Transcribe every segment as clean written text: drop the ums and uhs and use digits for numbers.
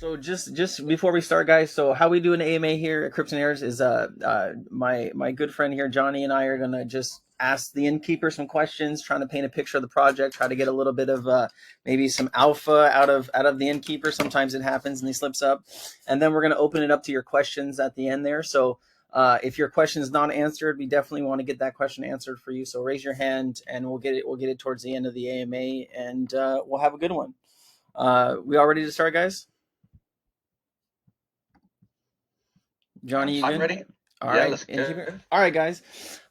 So just before we start, guys. So how we do an AMA here at Cryptonaires is my good friend here, Johhny, and I are gonna just ask the innkeeper some questions, trying to paint a picture of the project, try to get a little bit of maybe some alpha out of the innkeeper. Sometimes it happens and he slips up, and then we're gonna open it up to your questions at the end there. So if your question is not answered, we definitely want to get that question answered for you. So raise your hand, and we'll get it. We'll get it towards the end of the AMA, and we'll have a good one. We all ready to start, guys? Johhny, you I'm good? ready. All Yeah, right, let's go. All right, guys.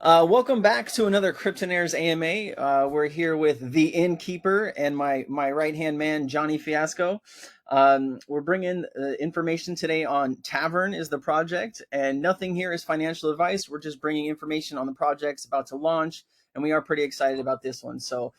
Welcome back to another Cryptonaires AMA. We're here with the Innkeeper and my right hand man, Johhny Fiasco. We're bringing information today on Tavern is the project, and nothing here is financial advice. We're just bringing information on the projects about to launch, and we are pretty excited about this one. So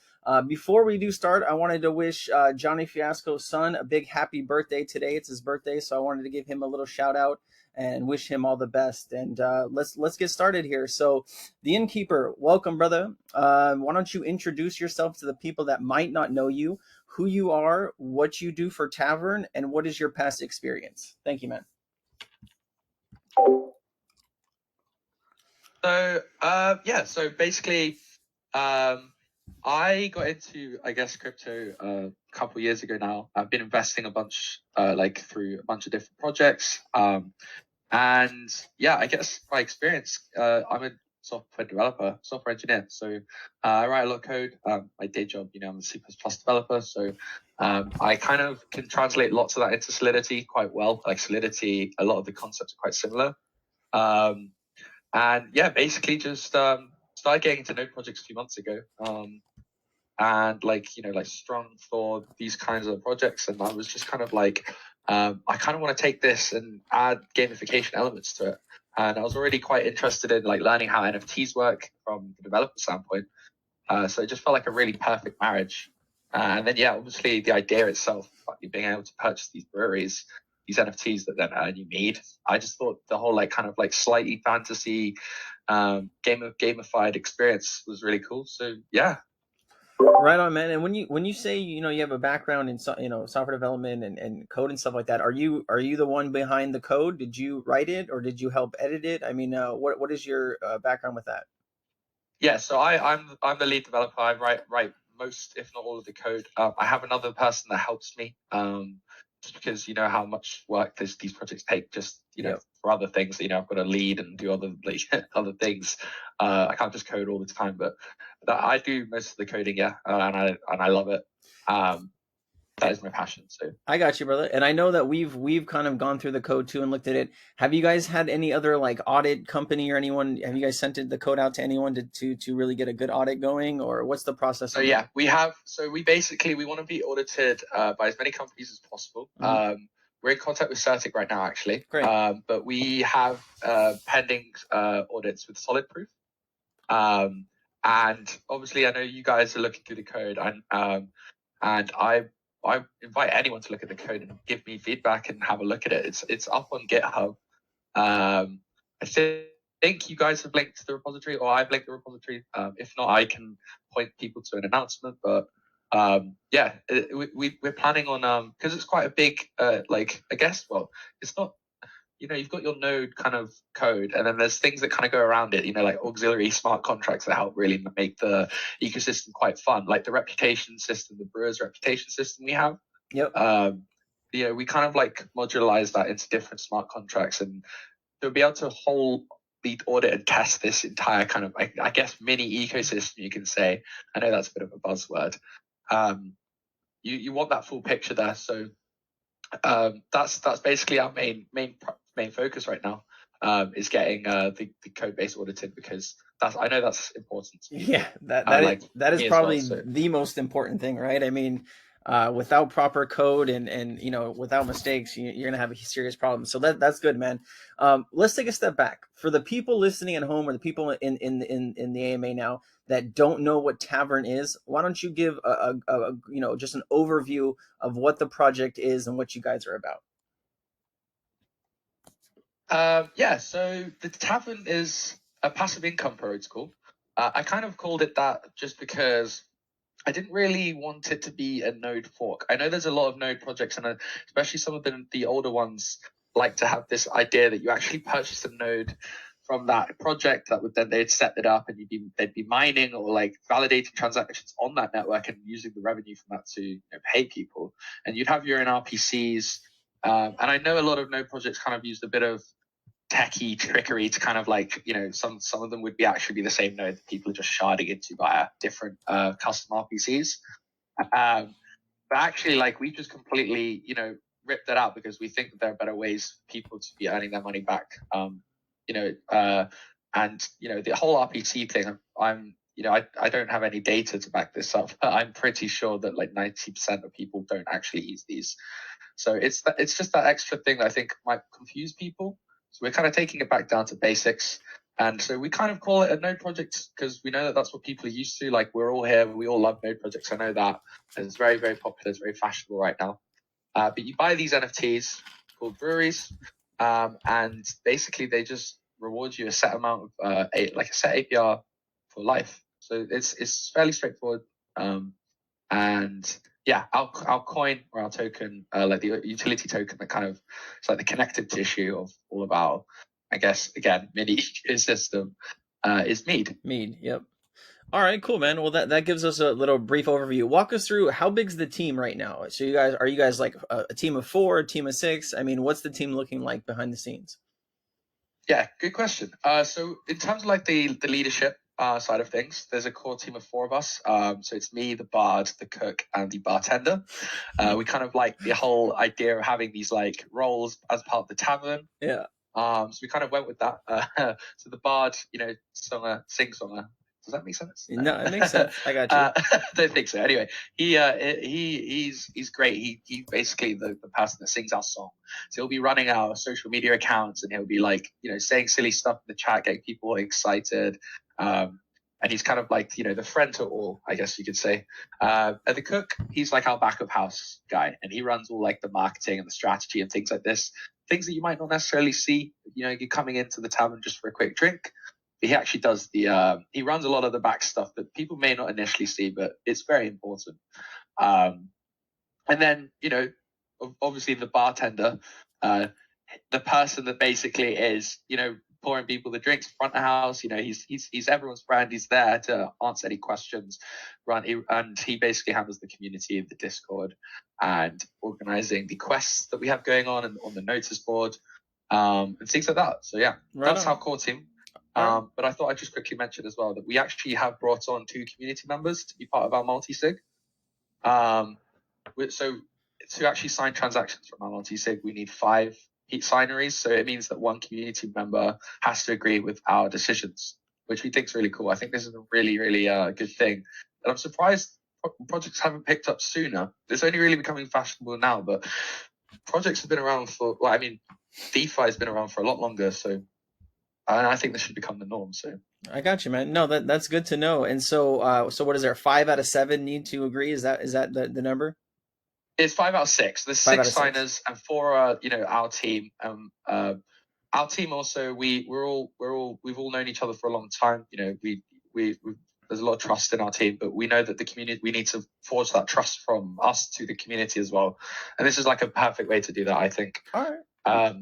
before we do start, I wanted to wish Johhny Fiasco's son a big happy birthday today. It's his birthday, so I wanted to give him a little shout out and wish him all the best. And let's get started here. So, the Innkeeper, welcome, brother. Why don't you introduce yourself to the people that might not know you, who you are, what you do for Tavern, and what is your past experience? Thank you, man. So, so basically, I got into, I guess, crypto a couple years ago now. I've been investing a bunch, through a bunch of different projects. And yeah, I guess by experience, I'm a software developer, software engineer. So I write a lot of code. My day job, I'm a C++ developer. So I kind of can translate lots of that into Solidity quite well. Like Solidity, a lot of the concepts are quite similar. And yeah, basically just started getting into node projects a few months ago. And strong for these kinds of projects. And I was just kind of like, I kind of want to take this and add gamification elements to it. And I was already quite interested in learning how NFTs work from the developer standpoint. So it just felt like a really perfect marriage. And then, obviously the idea itself, being able to purchase these breweries, these NFTs that then earn you mead. I just thought the whole slightly fantasy gamified experience was really cool. So yeah. Right on, man. And when you say you have a background in software development and code and stuff like that, are you the one behind the code? Did you write it or did you help edit it? I mean, what is your background with that? Yeah, so I'm the lead developer. I write most, if not all, of the code. I have another person that helps me. Just because you know how much work these projects take. Just for other things, I've got to lead and do other other things. I can't just code all the time, but I do most of the coding. Yeah, and I love it. That is my passion. So I got you, brother. And I know that we've kind of gone through the code too and looked at it. Have you guys had any other audit company or anyone? Have you guys sent the code out to anyone to really get a good audit going, or what's the process? So yeah, we have. So we want to be audited by as many companies as possible. Mm-hmm. We're in contact with Certic right now, actually. Great. But we have pending audits with Solid Proof. And obviously, I know you guys are looking through the code, and I invite anyone to look at the code and give me feedback and have a look at it. It's up on GitHub. I think you guys have linked to the repository, or I've linked the repository. If not, I can point people to an announcement. But we're planning on because it's quite a big it's not. You've got your node kind of code, and then there's things that kind of go around it, like auxiliary smart contracts that help really make the ecosystem quite fun, like the reputation system, the brewer's reputation system we have. Yep. We kind of modularize that into different smart contracts, and to be able to lead audit and test this entire kind of, I guess, mini ecosystem, you can say. I know that's a bit of a buzzword. You want that full picture there. So that's basically our main focus right now, is getting the code base audited, because I know that's important to people. Yeah, that is probably the most important thing, right? I mean, without proper code and without mistakes, you're gonna have a serious problem. So that's good, man. Let's take a step back for the people listening at home, or the people in the AMA now that don't know what Tavern is. Why don't you give a just an overview of what the project is and what you guys are about? So the Tavern is a passive income protocol. I kind of called it that just because I didn't really want it to be a node fork. I know there's a lot of node projects, and especially some of the older ones like to have this idea that you actually purchase a node from that project that would then they'd set it up and they'd be mining or like validating transactions on that network and using the revenue from that to pay people. And you'd have your own RPCs. And I know a lot of node projects kind of used a bit of techie trickery to kind of like, some of them would actually be the same node that people are just sharding into via different custom RPCs. But actually, like, we just completely, ripped that out because we think that there are better ways for people to be earning their money back. And the whole RPC thing, I don't have any data to back this up, but I'm pretty sure that like 90% of people don't actually use these. So it's just that extra thing that I think might confuse people. So we're kind of taking it back down to basics. And so we kind of call it a node project because we know that that's what people are used to. Like, we're all here, we all love node projects. I know that. And it's very, very popular. It's very fashionable right now. But you buy these NFTs called breweries, and basically they just reward you a set amount of a set APR for life. So it's fairly straightforward. And yeah, our coin or our token, like the utility token, that kind of it's like the connective tissue of all of our, I guess, again, mini ecosystem, is mead. Mead, yep. All right, cool, man. Well, that gives us a little brief overview. Walk us through how big's the team right now. So are you guys like a team of 4, a team of 6? I mean, what's the team looking like behind the scenes? Yeah, good question. So in terms of like the leadership side of things, there's a core team of 4 of us. So it's me, the bard, the cook, and the bartender. We kind of like the whole idea of having these like roles as part of the tavern. Yeah. So we kind of went with that. So the bard, sing-songer. Does that make sense? No, it makes sense. I got you. I don't think so. Anyway, he's great. He's basically the person that sings our song. So he'll be running our social media accounts and he'll be like, saying silly stuff in the chat, getting people excited. And he's kind of like, the friend to all, I guess you could say. And the cook, he's like our back of house guy, and he runs all like the marketing and the strategy and things like this. Things that you might not necessarily see, you're coming into the tavern just for a quick drink. But he actually does he runs a lot of the back stuff that people may not initially see, but it's very important. And then, obviously the bartender, the person that basically is, pouring people the drinks front of house. He's everyone's friend. He's there to answer any questions, and he basically handles the community of the Discord and organizing the quests that we have going on and on the notice board, and things like that. So yeah, that's our core team. But I thought I'd just quickly mention as well that we actually have brought on 2 community members to be part of our multi-sig. So to actually sign transactions from our multi-sig, we need 5 signeries. So it means that 1 community member has to agree with our decisions, which we think is really cool. I think this is a really, really good thing. And I'm surprised projects haven't picked up sooner. It's only really becoming fashionable now, but projects have been around for, DeFi has been around for a lot longer. So I think this should become the norm. So I got you, man. No, that's good to know. And so, so what is there? 5 out of 7 need to agree. Is that the number? It's 5 out of 6. There's 6 signers, and 4 are our team. Our team also we've all known each other for a long time. We there's a lot of trust in our team, but we know that the community, we need to forge that trust from us to the community as well. And this is like a perfect way to do that, I think. All right.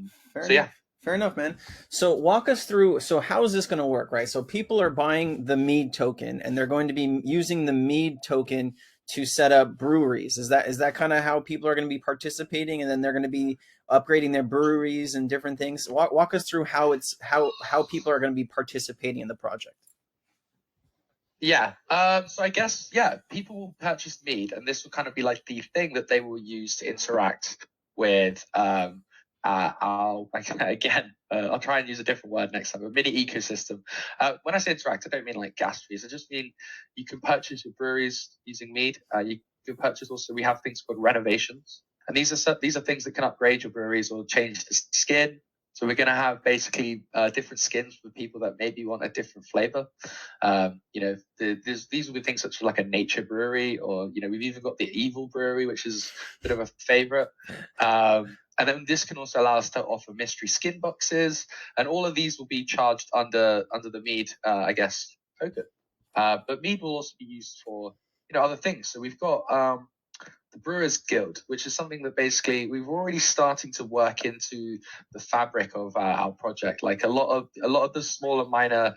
Yeah. Fair enough, man. So walk us through, so how is this going to work, right? So people are buying the mead token and they're going to be using the mead token to set up breweries. Is that kind of how people are going to be participating, and then they're going to be upgrading their breweries and different things? Walk us through how people are going to be participating in the project. Yeah. So I guess, people will purchase mead, and this will kind of be like the thing that they will use to interact with I'll try and use a different word next time, a mini ecosystem. When I say interact, I don't mean like gas fees. I just mean you can purchase your breweries using mead. You can purchase also, we have things called renovations. And these are things that can upgrade your breweries or change the skin. So we're going to have basically different skins for people that maybe want a different flavor. These will be things such as like a nature brewery, or, we've even got the evil brewery, which is a bit of a favorite. And then this can also allow us to offer mystery skin boxes, and all of these will be charged under the mead, token. But mead will also be used for, other things. So we've got the Brewers Guild, which is something that basically we've already starting to work into the fabric of our project. Like a lot of the smaller minor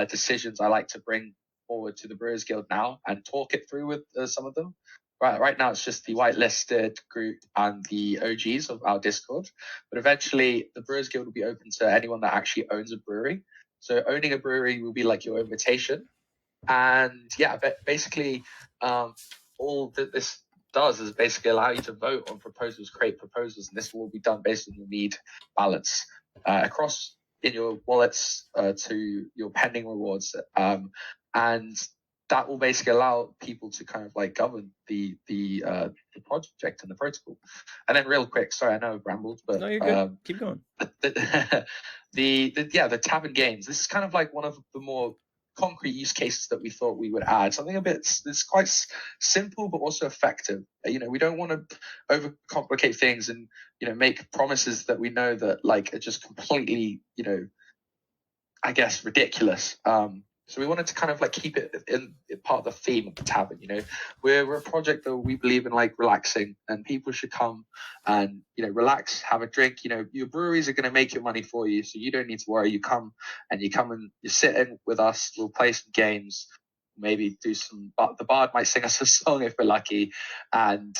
decisions I like to bring forward to the Brewers Guild now and talk it through with some of them. Right now it's just the whitelisted group and the OGs of our Discord, but eventually the Brewers Guild will be open to anyone that actually owns a brewery. So owning a brewery will be like your invitation, and yeah, basically all that this does is basically allow you to vote on proposals, create proposals, and this will all be done based on your need balance across in your wallets to your pending rewards, and that will basically allow people to kind of like govern the project and the protocol. And then real quick, sorry, I know I've rambled, but no, you're good. Keep going. The Tavern games. This is kind of like one of the more concrete use cases that we thought we would add. Something a bit that's quite simple but also effective. We don't want to overcomplicate things and make promises that we know that like are just completely I guess ridiculous. So we wanted to kind of like keep it in part of the theme of the Tavern. We're a project that we believe in like relaxing, and people should come and relax, have a drink. Your breweries are going to make your money for you, so you don't need to worry. You come and you sit in with us. We'll play some games, maybe do some. The bard might sing us a song if we're lucky, and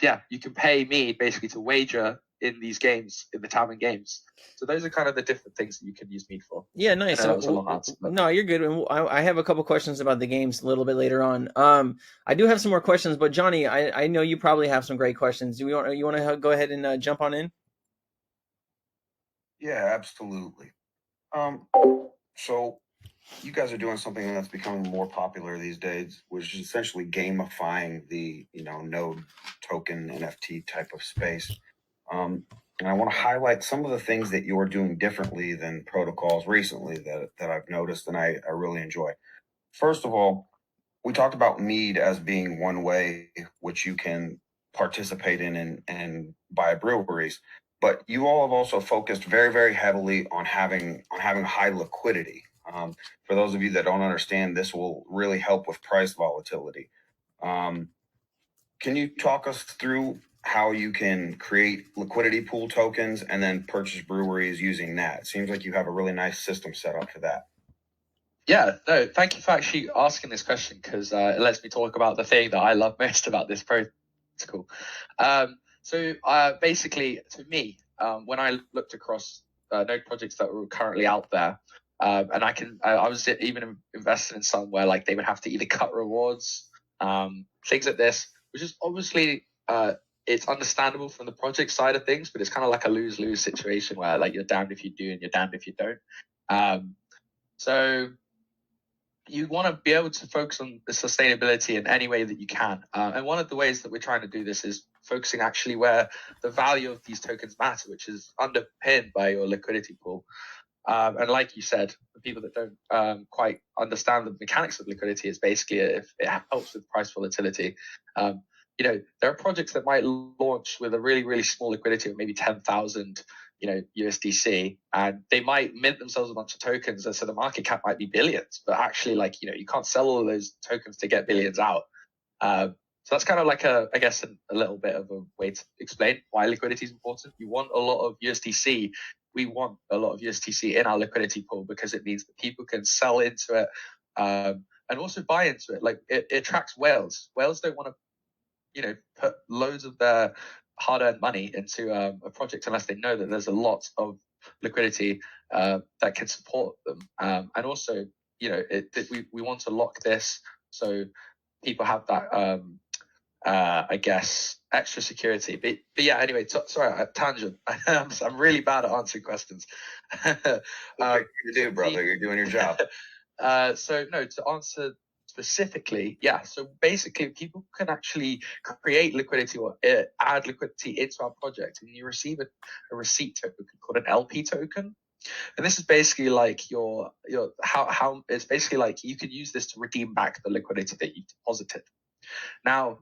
yeah, you can pay me basically to wager in these games, in the Tavern games. So those are kind of the different things that you can use mead for. Yeah, nice. So, that was a long answer, no, you're good. And I have a couple questions about the games a little bit later on. I do have some more questions, but Johhny, I know you probably have some great questions. You want to go ahead and jump on in? Yeah, absolutely. So you guys are doing something that's becoming more popular these days, which is essentially gamifying the node token NFT type of space. And I want to highlight some of the things that you're doing differently than protocols recently that I've noticed and I really enjoy. First of all, we talked about mead as being one way which you can participate in and buy breweries, but you all have also focused very, very heavily on having high liquidity. For those of you that don't understand, this will really help with price volatility. Can you talk us through how you can create liquidity pool tokens and then purchase breweries using that? It seems like you have a really nice system set up for that. Yeah, no, thank you for actually asking this question, because it lets me talk about the thing that I love most about this protocol. So basically, to me, when I looked across node projects that were currently out there, and I was even invested in some where like they would have to either cut rewards, things like this, which is obviously it's understandable from the project side of things, but it's kind of like a lose-lose situation where like you're damned if you do and you're damned if you don't. So you want to be able to focus on the sustainability in any way that you can. And one of the ways that we're trying to do this is focusing actually where the value of these tokens matter, which is underpinned by your liquidity pool. And like you said, for people that don't quite understand the mechanics of liquidity, is basically if it helps with price volatility. There are projects that might launch with a really, really small liquidity of maybe 10,000 USDC, and they might mint themselves a bunch of tokens, and so the market cap might be billions, but actually you can't sell all of those tokens to get billions out. So that's kind of like a little bit of a way to explain why liquidity is important. You want a lot of USDC. We want a lot of USDC in our liquidity pool because it means that people can sell into it and also buy into it. Like it attracts whales. Whales don't want to put loads of their hard-earned money into a project unless they know that there's a lot of liquidity that can support them. And also, we want to lock this so people have that, extra security. But yeah, anyway, sorry, tangent. I'm really bad at answering questions. You do, brother. You're doing your job. So no, to answer specifically, yeah. So basically, people can actually create liquidity or add liquidity into our project, and you receive a receipt token called an LP token. And this is basically like your how it's basically like you can use this to redeem back the liquidity that you deposited. Now,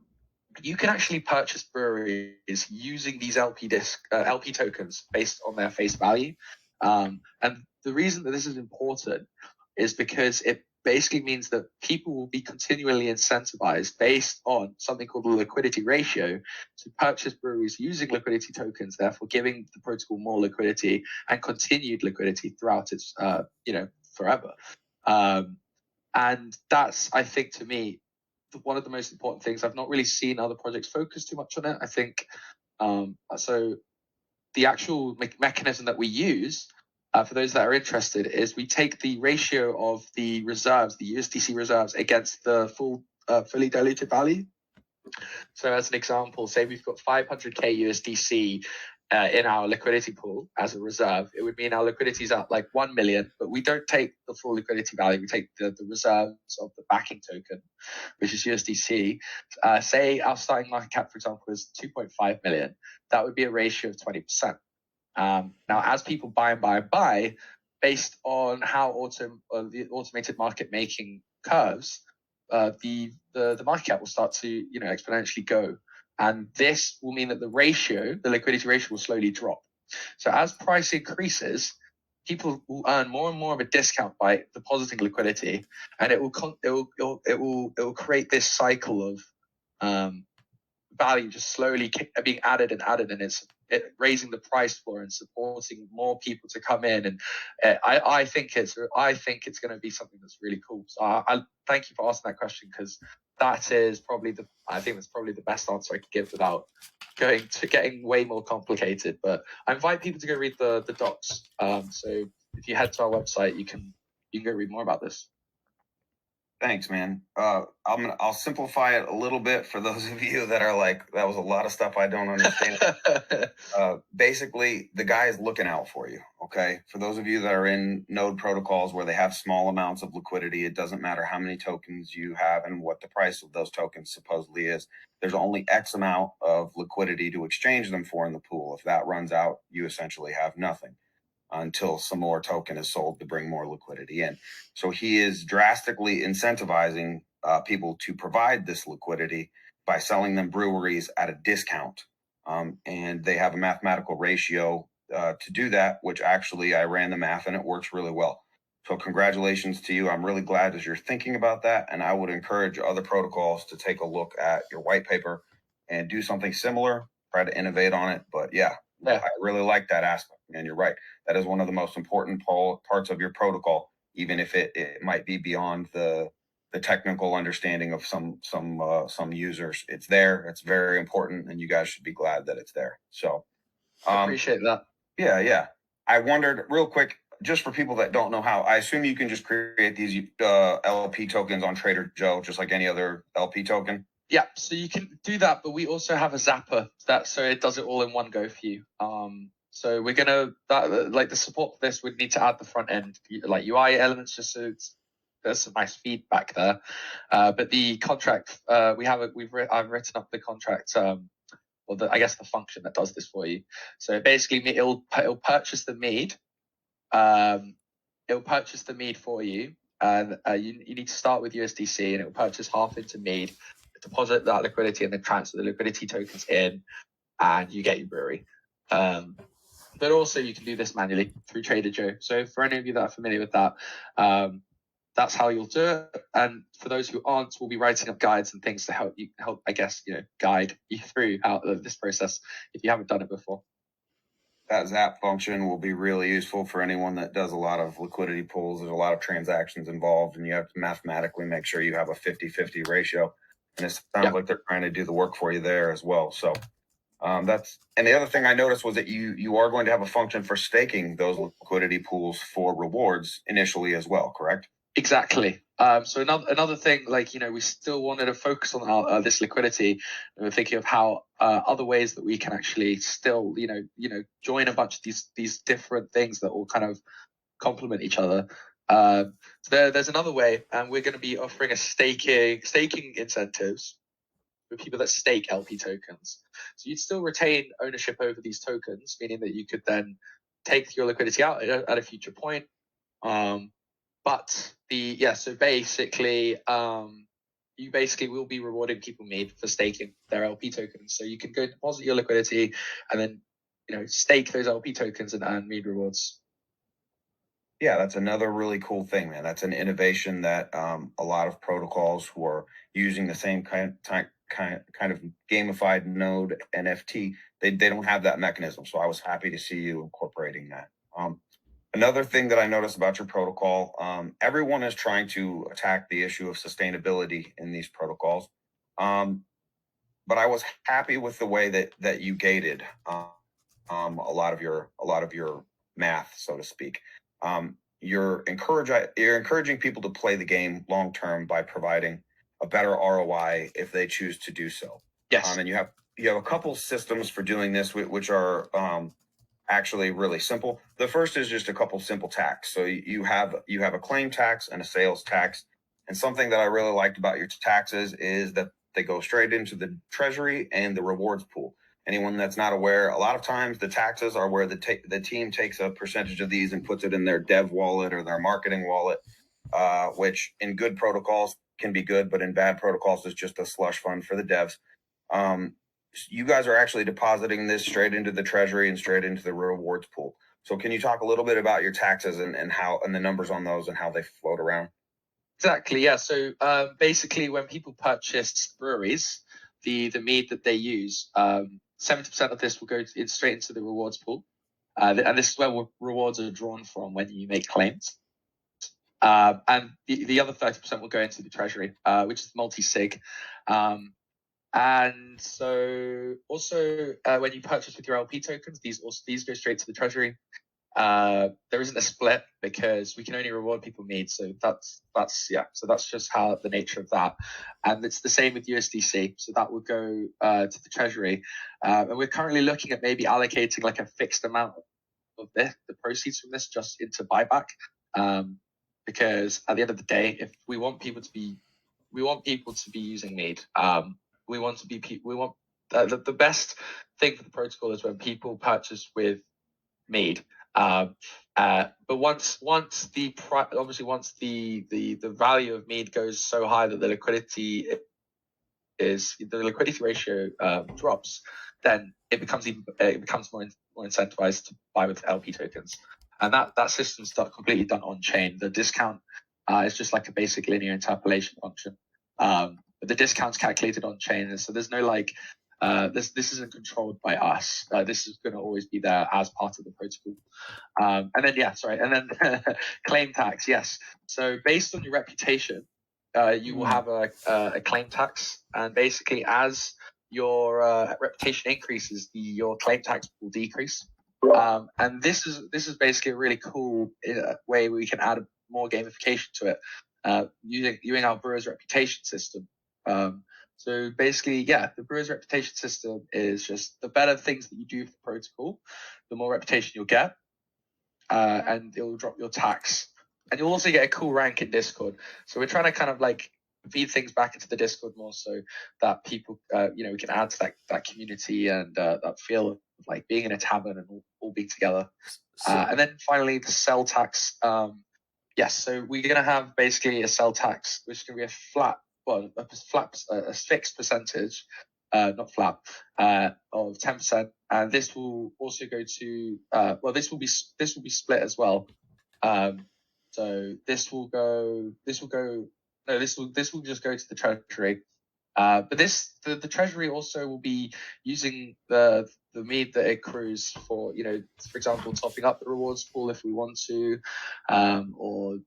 you can actually purchase breweries using these LP tokens based on their face value. And the reason that this is important is because it basically means that people will be continually incentivized based on something called the liquidity ratio to purchase breweries using liquidity tokens, therefore giving the protocol more liquidity and continued liquidity throughout its, forever. And that's, I think, to me, one of the most important things. I've not really seen other projects focus too much on it. I think so. The actual mechanism that we use, for those that are interested, is we take the ratio of the reserves, the USDC reserves, against the fully diluted value. So as an example, say we've got 500k USDC in our liquidity pool as a reserve. It would mean our liquidity is at like 1 million, but we don't take the full liquidity value. We take the reserves of the backing token, which is USDC. Say our starting market cap, for example, is 2.5 million. That would be a ratio of 20%. Now, as people buy and buy and buy, based on how the automated market making curves, the market cap will start to exponentially go, and this will mean that the liquidity ratio will slowly drop. So as price increases, people will earn more and more of a discount by depositing liquidity, and it will create this cycle of value just slowly being added, and it's raising the price floor and supporting more people to come in. And I think it's going to be something that's really cool. So I thank you for asking that question, because that is probably the best answer I could give without getting way more complicated. But I invite people to go read the docs. So if you head to our website, you can go read more about this. Thanks, man. I'll simplify it a little bit for those of you that are like, that was a lot of stuff I don't understand. Basically, the guy is looking out for you. Okay. For those of you that are in node protocols where they have small amounts of liquidity, it doesn't matter how many tokens you have and what the price of those tokens supposedly is. There's only X amount of liquidity to exchange them for in the pool. If that runs out, you essentially have nothing until some more token is sold to bring more liquidity in. So he is drastically incentivizing people to provide this liquidity by selling them breweries at a discount. And they have a mathematical ratio to do that, which actually I ran the math and it works really well. So congratulations to you. I'm really glad as you're thinking about that. And I would encourage other protocols to take a look at your white paper and do something similar, try to innovate on it. But yeah. I really like that aspect. And you're right. That is one of the most important parts of your protocol, even if it might be beyond the technical understanding of some users. It's there. It's very important, and you guys should be glad that it's there. So I appreciate that. Yeah. I wondered real quick, just for people that don't know how, I assume you can just create these LP tokens on Trader Joe, just like any other LP token. Yeah, so you can do that, but we also have a zapper so it does it all in one go for you. So we're gonna the support for this would need to add the front end like UI elements, just so there's some nice feedback there. But the contract I've written up the contract, I guess the function that does this for you. So basically it'll purchase the mead. It'll purchase the mead for you, and you need to start with USDC, and it will purchase half into mead, deposit that liquidity, and then transfer the liquidity tokens in, and you get your brewery. But also you can do this manually through Trader Joe. So for any of you that are familiar with that, that's how you'll do it. And for those who aren't, we'll be writing up guides and things to help guide you through this process if you haven't done it before. That zap function will be really useful for anyone that does a lot of liquidity pools. There's a lot of transactions involved, and you have to mathematically make sure you have a 50-50 ratio. And it sounds like they're trying to do the work for you there as well. So and the other thing I noticed was that you are going to have a function for staking those liquidity pools for rewards initially as well, correct? Exactly. So another thing, we still wanted to focus on this liquidity, and we're thinking of how other ways that we can actually still, join a bunch of these different things that all kind of complement each other. So there's another way, and we're going to be offering a staking incentives for people that stake LP tokens. So you'd still retain ownership over these tokens, meaning that you could then take your liquidity out at a future point. So basically, you basically will be rewarding people for staking their LP tokens. So you can go deposit your liquidity and then, stake those LP tokens and earn mead rewards. Yeah, that's another really cool thing, man. That's an innovation that a lot of protocols who are using the same kind of gamified node NFT, they don't have that mechanism. So I was happy to see you incorporating that. Another thing that I noticed about your protocol, everyone is trying to attack the issue of sustainability in these protocols. But I was happy with the way that you gated a lot of your math, so to speak. You're encouraging people to play the game long term by providing a better ROI if they choose to do so. Yes. And you have a couple systems for doing this, which are actually really simple. The first is just a couple simple tax. So you have a claim tax and a sales tax. And something that I really liked about your taxes is that they go straight into the treasury and the rewards pool. Anyone that's not aware, a lot of times the taxes are where the team takes a percentage of these and puts it in their dev wallet or their marketing wallet, which in good protocols can be good, but in bad protocols is just a slush fund for the devs. You guys are actually depositing this straight into the treasury and straight into the rewards pool. So can you talk a little bit about your taxes and how and the numbers on those and how they float around? Exactly, yeah. So basically, when people purchase breweries, the mead that they use, 70% of this will go straight into the rewards pool, and this is where rewards are drawn from when you make claims. And the other 30% will go into the treasury, which is multi-sig. And so also when you purchase with your LP tokens, these go straight to the treasury. There isn't a split because we can only reward people mead. So that's just how the nature of that. And it's the same with USDC. So that would go to the treasury. And we're currently looking at maybe allocating like a fixed amount of the proceeds from this just into buyback. Because at the end of the day, if we want people to be using mead. We want the best thing for the protocol is when people purchase with mead. But once the value of mead goes so high that the liquidity ratio drops, then it becomes more incentivized to buy with LP tokens, and that system's completely done on chain. The discount is just like a basic linear interpolation function, but the discount's calculated on chain, and so there's no like. This isn't controlled by us. This is going to always be there as part of the protocol. And then claim tax. Yes. So based on your reputation, you will have a claim tax, and basically as your reputation increases, your claim tax will decrease. And this is basically a really cool way we can add more gamification to it, using our brewer's reputation system. So basically, yeah, the brewer's reputation system is just the better things that you do for the protocol, the more reputation you'll get, and it'll drop your tax. And you'll also get a cool rank in Discord. So we're trying to kind of like feed things back into the Discord more so that people, we can add to that community and that feel of like being in a tavern and all being together. And then finally, the sell tax. Yes, so we're going to have basically a sell tax, which is going to be a fixed percentage, not flat, of 10%, and this will also go to this will be split as well. So this will just go to the treasury. But the treasury also will be using the mead that it accrues for, for example, topping up the rewards pool if we want to, or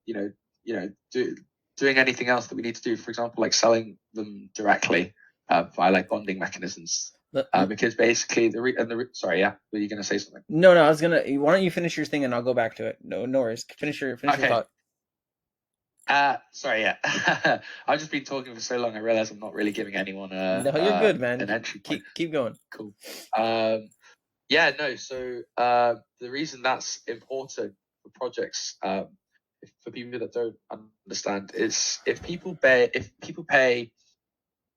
doing anything else that we need to do. For example, like selling them directly via like bonding mechanisms. Because basically sorry, yeah, were you going to say something? No, I was gonna. Why don't you finish your thing and I'll go back to it. No worries. Finish your thought. Sorry, yeah. I've just been talking for so long. I realize I'm not really giving anyone No, you're good, man. an entry point. Keep going. Cool. So the reason that's important for projects, for people that don't understand, is if people pay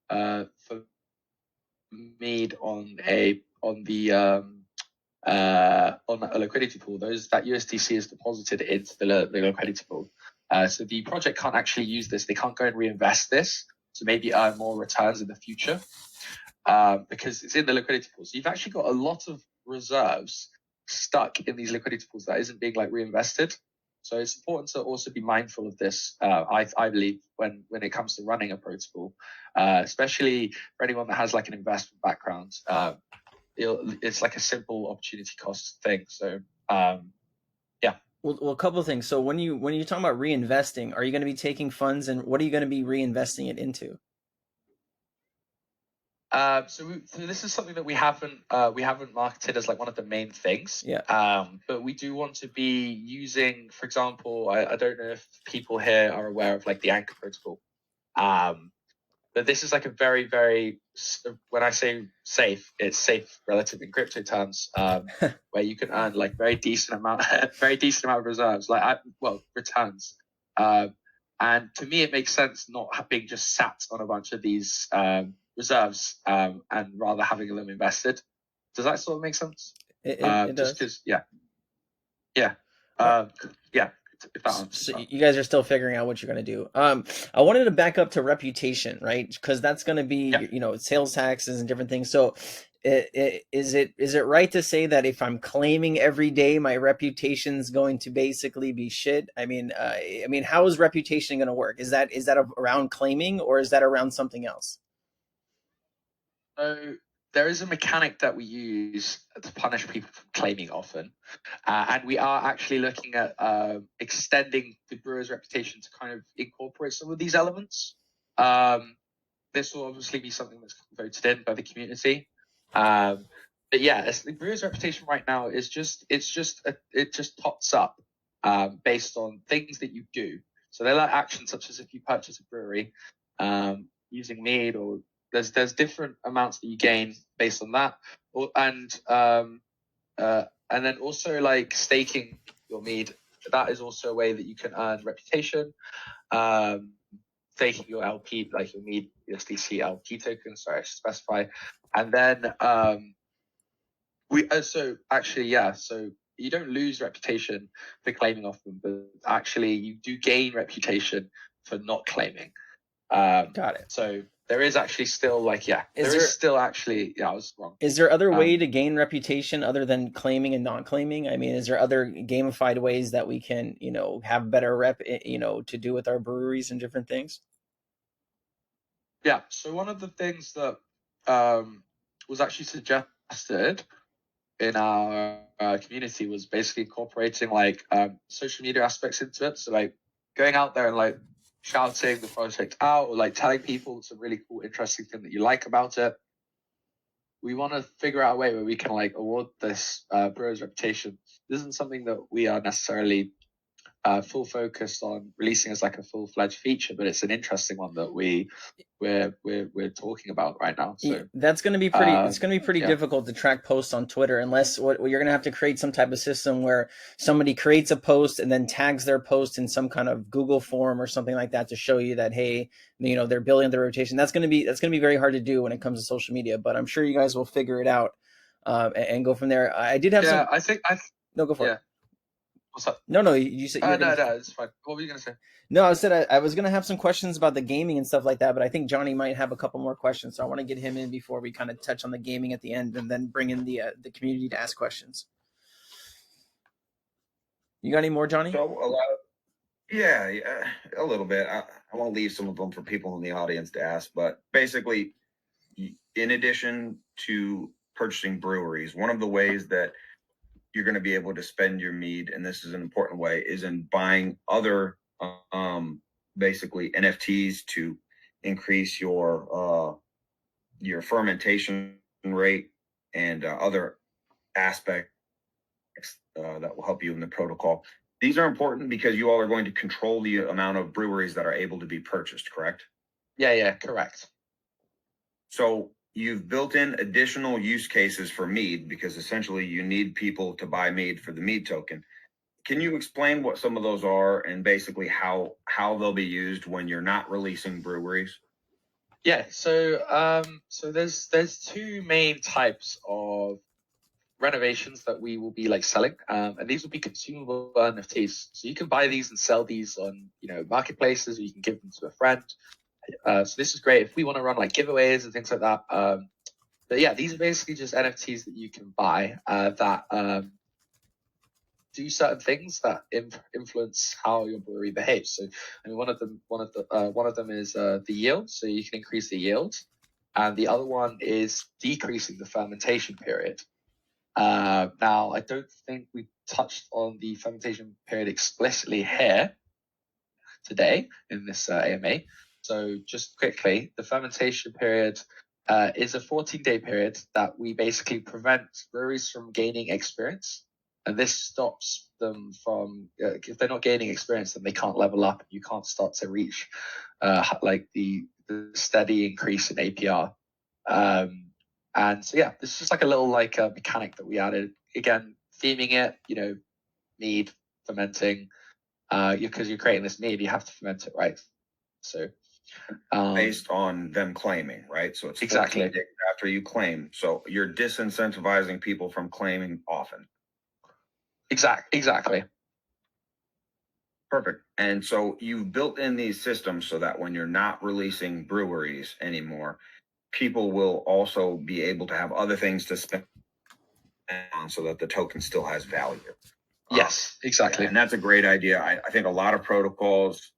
for mead on a liquidity pool, that USDC is deposited into the liquidity pool. So the project can't actually use this. They can't go and reinvest this to maybe earn more returns in the future because it's in the liquidity pool. So you've actually got a lot of reserves stuck in these liquidity pools that isn't being like reinvested. So it's important to also be mindful of this. I believe when it comes to running a protocol, especially for anyone that has like an investment background, it's like a simple opportunity cost thing. So yeah. Well, a couple of things. So when you're talking about reinvesting, are you going to be taking funds and what are you going to be reinvesting it into? So this is something that we haven't marketed as like one of the main things. Yeah. But we do want to be using, for example, I don't know if people here are aware of like the Anchor protocol. But this is like a very, very, when I say safe, it's safe relative in crypto terms, where you can earn like very decent amount of reserves, returns. And to me, it makes sense not being just sat on a bunch of these reserves and rather having them invested. Does that sort of make sense? It Just does. because, yeah. If that answers So that. you guys are still figuring out what you're going to do. I wanted to back up to reputation, right? Because that's going to be, sales taxes and different things. So is it right to say that if I'm claiming every day, my reputation's going to basically be shit? I mean, how is reputation going to work? Is that around claiming or is that around something else? So there is a mechanic that we use to punish people for claiming often. And we are actually looking at extending the brewer's reputation to kind of incorporate some of these elements. This will obviously be something that's voted in by the community. But yeah, the brewer's reputation right now is it just pops up based on things that you do. So they're like actions such as if you purchase a brewery using mead, or there's different amounts that you gain based on that, and then also like staking your mead. That is also a way that you can earn reputation. Staking your LP, like your mead USDC LP token. Sorry, I should specify. And then so you don't lose reputation for claiming off them, but actually you do gain reputation for not claiming. Got it. So there is actually still I was wrong. Is there other way to gain reputation other than claiming and not claiming? I mean, is there other gamified ways that we can, have better rep, to do with our breweries and different things? Yeah. So one of the things that was actually suggested in our community was basically incorporating social media aspects into it. So like going out there and like shouting the project out, or like telling people it's a really cool, interesting thing that you like about it. We want to figure out a way where we can like award this brewer's reputation. This isn't something that we are necessarily full focused on releasing as like a full-fledged feature, but it's an interesting one that we're talking about right now. So that's going to be pretty. It's going to be pretty difficult to track posts on Twitter unless you're going to have to create some type of system where somebody creates a post and then tags their post in some kind of Google form or something like that to show you that, hey, they're building their reputation. That's going to be very hard to do when it comes to social media, but I'm sure you guys will figure it out and go from there. I did have some. No, go for it. What's up? No, you said. No, it's fine. What were you gonna say? No, I said I was gonna have some questions about the gaming and stuff like that, but I think Johhny might have a couple more questions, so I want to get him in before we kind of touch on the gaming at the end, and then bring in the community to ask questions. You got any more, Johhny? So a little bit. I want to leave some of them for people in the audience to ask, but basically, in addition to purchasing breweries, one of the ways that you're going to be able to spend your mead, and this is an important way, is in buying other basically NFTs to increase your fermentation rate and other aspects that will help you in the protocol. These are important because you all are going to control the amount of breweries that are able to be purchased, correct? Yeah, correct. So you've built in additional use cases for mead because essentially you need people to buy mead for the mead token. Can you explain what some of those are and basically how they'll be used when you're not releasing breweries? Yeah, so there's two main types of renovations that we will be like selling, and these will be consumable NFTs. So you can buy these and sell these on marketplaces, or you can give them to a friend. So this is great if we want to run like giveaways and things like that. But yeah, these are basically just NFTs that you can buy that do certain things that influence how your brewery behaves. So, I mean, one of them is the yield. So you can increase the yield, and the other one is decreasing the fermentation period. Now, I don't think we touched on the fermentation period explicitly here today in this AMA. So just quickly, the fermentation period is a 14-day period that we basically prevent breweries from gaining experience. And this stops them from, if they're not gaining experience, then they can't level up. You can't start to reach like the steady increase in APR. And so, yeah, this is just like a little like mechanic that we added. Again, theming it, mead, fermenting, because you're creating this mead, you have to ferment it, right? So based on them claiming, right? So it's exactly 14 days after you claim. So you're disincentivizing people from claiming often. Exactly. Perfect. And so you've built in these systems so that when you're not releasing breweries anymore, people will also be able to have other things to spend on so that the token still has value. Yes, exactly. And that's a great idea. I think a lot of protocols,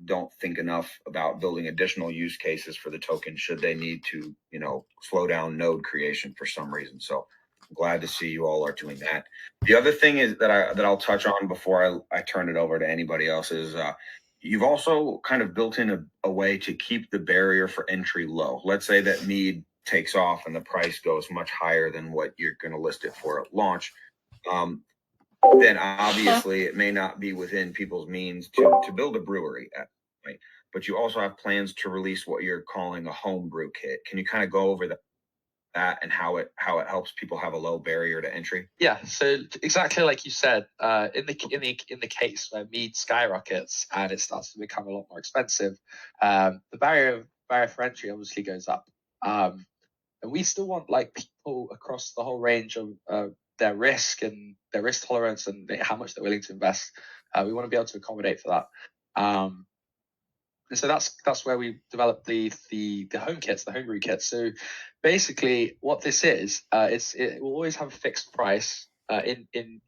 don't think enough about building additional use cases for the token should they need to, slow down node creation for some reason. So I'm glad to see you all are doing that. The other thing is that I'll touch on before I turn it over to anybody else is you've also kind of built in a way to keep the barrier for entry low. Let's say that mead takes off and the price goes much higher than what you're going to list it for at launch. Then obviously it may not be within people's means to build a brewery, right? But you also have plans to release what you're calling a home brew kit. Can you kind of go over that and how it helps people have a low barrier to entry? Yeah, so exactly like you said, in the case where mead skyrockets and it starts to become a lot more expensive, the barrier for entry obviously goes up. And we still want like people across the whole range of their risk and their risk tolerance and how much they're willing to invest. We want to be able to accommodate for that. And so that's where we developed the home kits, the homebrew kits. So basically, what this is, it will always have a fixed price in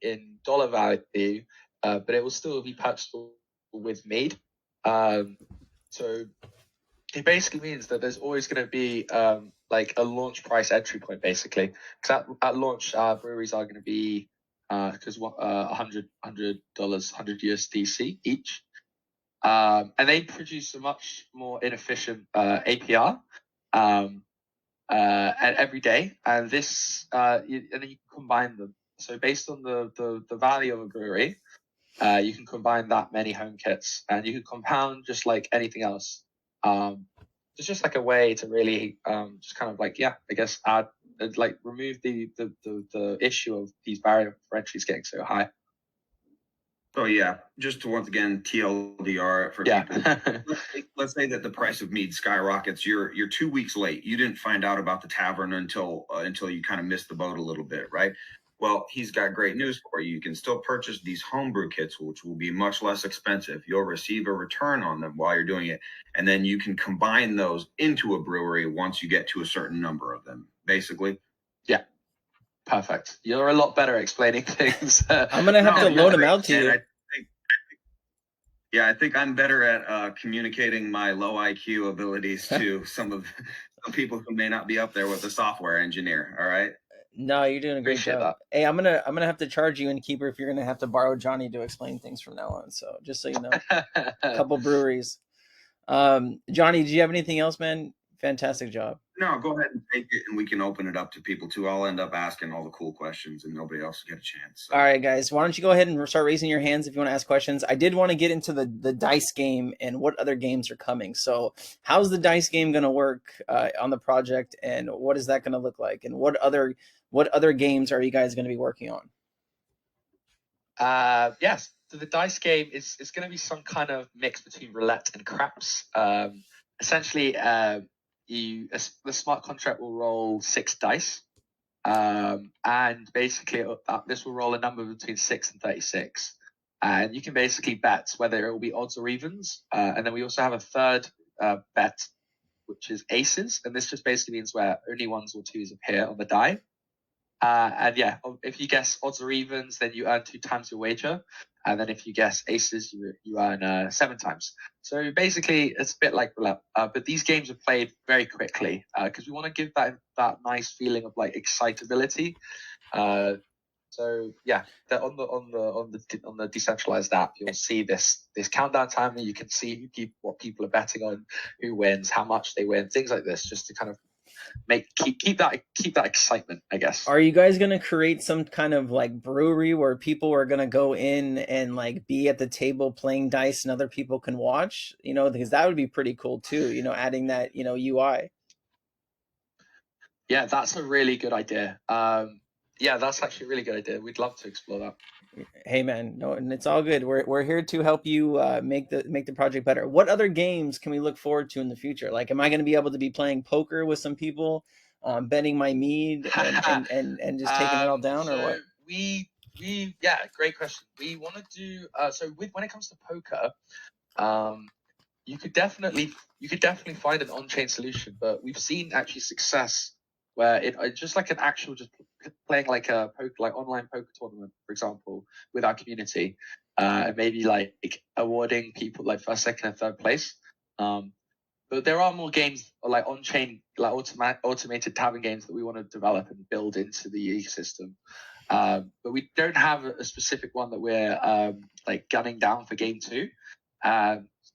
dollar value, but it will still be purchasable with mead. So it basically means that there's always going to be like a launch price entry point, basically. Because at launch, breweries are going to be $100 USDC each. And they produce a much more inefficient APR every day. And this, and then you can combine them. So based on the value of a brewery, you can combine that many home kits, and you can compound just like anything else. It's just like a way to really just kind of like, I guess add like remove the issue of these barrier for entries getting so high. So just to once again TLDR for people. Let's say that the price of mead skyrockets. You're 2 weeks late. You didn't find out about the tavern until you kind of missed the boat a little bit, right? Well, he's got great news for you. You can still purchase these homebrew kits, which will be much less expensive. You'll receive a return on them while you're doing it, and then you can combine those into a brewery once you get to a certain number of them. Basically. Yeah. Perfect. You're a lot better at explaining things. I'm gonna have to load them out to you. I think I'm better at communicating my low IQ abilities to some people who may not be up there with a software engineer. All right. No, you're doing a great job. That. Hey, I'm gonna have to charge you, Innkeeper, if you're gonna have to borrow Johhny to explain things from now on. So just so you know, a couple breweries. Johhny, do you have anything else, man? Fantastic job. No, go ahead and take it, and we can open it up to people too. I'll end up asking all the cool questions, and nobody else will get a chance. So. All right, guys, why don't you go ahead and start raising your hands if you want to ask questions? I did want to get into the dice game and what other games are coming. So, how's the dice game going to work on the project, and what is that going to look like, and what other games are you guys going to be working on? Yes, so the dice game is going to be some kind of mix between roulette and craps. Essentially, the smart contract will roll 6 dice, and basically this will roll a number between 6 and 36, and you can basically bet whether it will be odds or evens. And then we also have a third bet, which is aces, and this just basically means where only 1s or 2s appear on the die. And yeah, if you guess odds or evens, then you earn 2 times your wager. And then if you guess aces, you earn 7 times. So basically, it's a bit like roulette. But these games are played very quickly because we want to give that nice feeling of like excitability. So yeah, on the decentralized app, you'll see this countdown timer. You can see what people are betting on, who wins, how much they win, things like this, just to kind of keep that excitement, I guess. Are you guys gonna create some kind of like brewery where people are gonna go in and like be at the table playing dice and other people can watch? You know, because that would be pretty cool too. You know, adding that UI. Yeah, that's a really good idea. Yeah, that's actually a really good idea. We'd love to explore that. Hey man, no, and it's all good. We're here to help you make the project better. What other games can we look forward to in the future? Like, am I going to be able to be playing poker with some people, betting my mead and just taking it all down, or what? Yeah, great question. We want to do when it comes to poker, you could definitely find an on-chain solution, but we've seen actually success where it's just like an actual just playing like a poker, like online poker tournament, for example, with our community, and maybe like awarding people like first, second, and third place. But there are more games like on-chain, like automated tavern games that we want to develop and build into the ecosystem. But we don't have a specific one that we're like gunning down for game 2.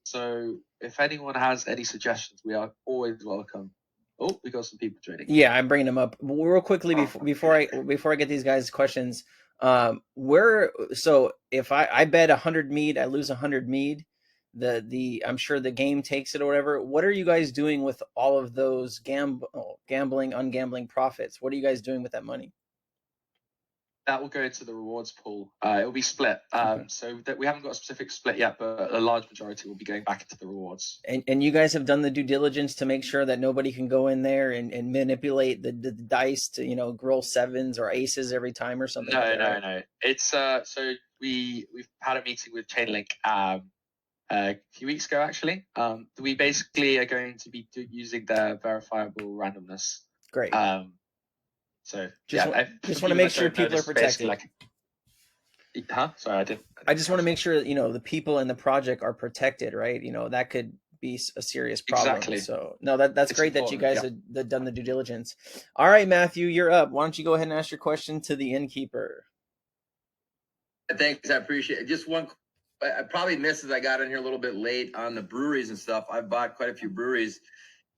So if anyone has any suggestions, we are always welcome. Oh, we got some people joining. Yeah, I'm bringing them up real quickly before I get these guys' questions. So if I bet 100 mead, I lose 100 mead. I'm sure the game takes it or whatever. What are you guys doing with all of those gambling, ungambling profits? What are you guys doing with that money? That will go into the rewards pool. It will be split. Okay. So that we haven't got a specific split yet, but a large majority will be going back into the rewards. And you guys have done the due diligence to make sure that nobody can go in there and manipulate the dice to roll 7s or aces every time or something. No. It's so we've had a meeting with Chainlink a few weeks ago actually. We basically are going to be using their verifiable randomness. Great. So just want to make sure people are protected. Sorry, I didn't. I just want to make sure the people in the project are protected, right? That could be a serious problem. Exactly. So no, that's great that you guys have done the due diligence. All right, Matthew, you're up. Why don't you go ahead and ask your question to the innkeeper? Thanks, I appreciate it. Just one, I probably missed as I got in here a little bit late on the breweries and stuff. I've bought quite a few breweries.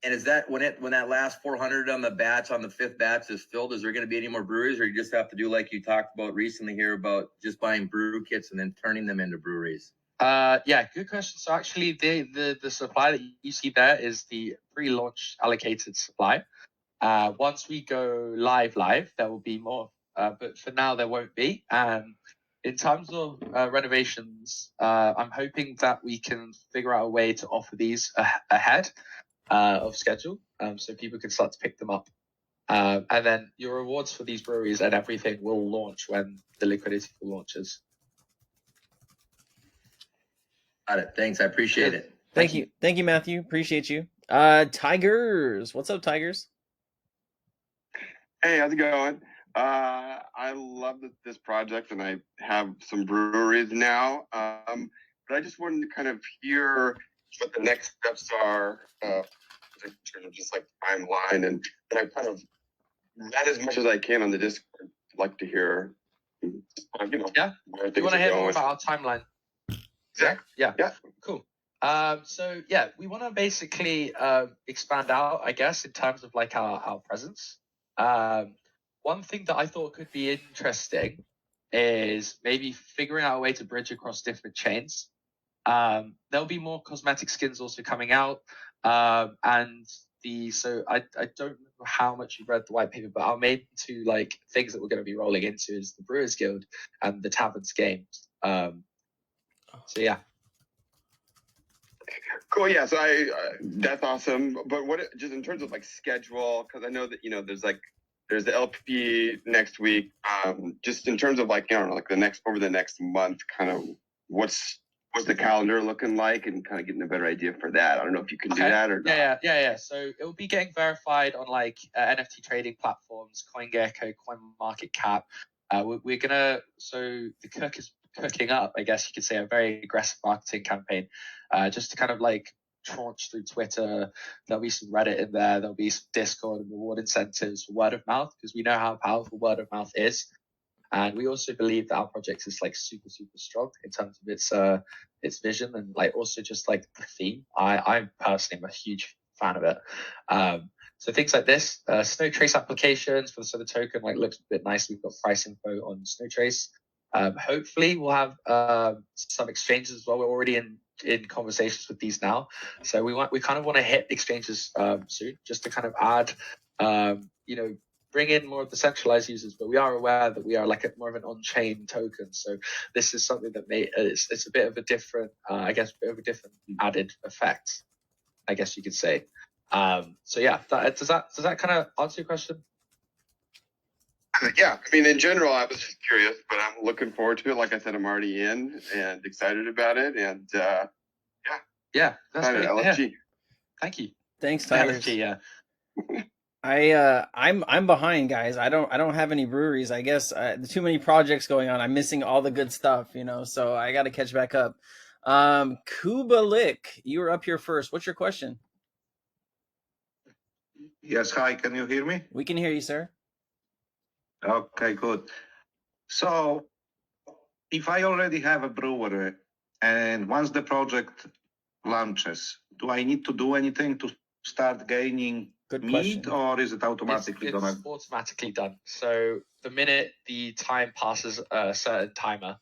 And is that when that last 400 on the 5th batch is filled, is there going to be any more breweries, or you just have to do like you talked about recently here about just buying brew kits and then turning them into breweries? Yeah, good question. So actually the supply that you see there is the pre-launch allocated supply. Once we go live, there will be more. But for now there won't be. In terms of renovations, I'm hoping that we can figure out a way to offer these ahead of schedule, so people can start to pick them up. And then your rewards for these breweries and everything will launch when the Liquidity launches. Got it. Thanks. I appreciate it. Thank you. Thank you, Matthew. Appreciate you. Tigers. What's up, Tigers? Hey, how's it going? I love this project, and I have some breweries now. But I just wanted to kind of hear what the next steps are in terms of just like timeline, and I kind of read as much as I can on the Discord. I'd like to hear, where things you want to hear more about our timeline? Exactly. Yeah. Cool. So yeah, we want to basically expand out, I guess, in terms of like our presence. One thing that I thought could be interesting is maybe figuring out a way to bridge across different chains. There'll be more cosmetic skins also coming out, and so I don't know how much you've read the white paper, but our main two like things that we're going to be rolling into is the Brewers Guild and the Taverns games. So yeah. Cool. Yeah. So that's awesome. But what just in terms of like schedule, because I know that there's the LP next week. Just in terms of like like over the next month, kind of what's what's the calendar looking like, and kind of getting a better idea for that. I don't know if you can do that or not. Yeah. So it will be getting verified on like NFT trading platforms, CoinGecko, CoinMarketCap. We're gonna, so the cook is cooking up, I guess you could say, a very aggressive marketing campaign, just to kind of like tranche through Twitter. There'll be some Reddit in there. There'll be some Discord and reward incentives for word of mouth, because we know how powerful word of mouth is. And we also believe that our project is like super strong in terms of its vision, and like also just like the theme. I personally am a huge fan of it. So things like this, Snow Trace applications for the token like looks a bit nice. We've got price info on Snow Trace. Hopefully we'll have some exchanges as well. We're already in conversations with these now, so we kind of want to hit exchanges soon, just to kind of add bring in more of the centralized users. But we are aware that we are like more of an on-chain token, so this is something that it's a bit of a different added effect, I guess you could say. So yeah, does that kind of answer your question? Yeah, I mean, in general, I was just curious, but I'm looking forward to it. Like I said, I'm already in and excited about it, and that's great. LFG. Yeah. Thank you. Thanks, Tires. LFG, I'm behind, guys. I don't have any breweries. I guess too many projects going on. I'm missing all the good stuff, so I got to catch back up. Kubalik, you were up here first. What's your question? Yes, hi, can you hear me? We can hear you, sir. Okay, good. So, if I already have a brewery, and once the project launches, do I need to do anything to start gaining meat, or is it automatically it's gonna? automatically done. So the minute the time passes a certain timer,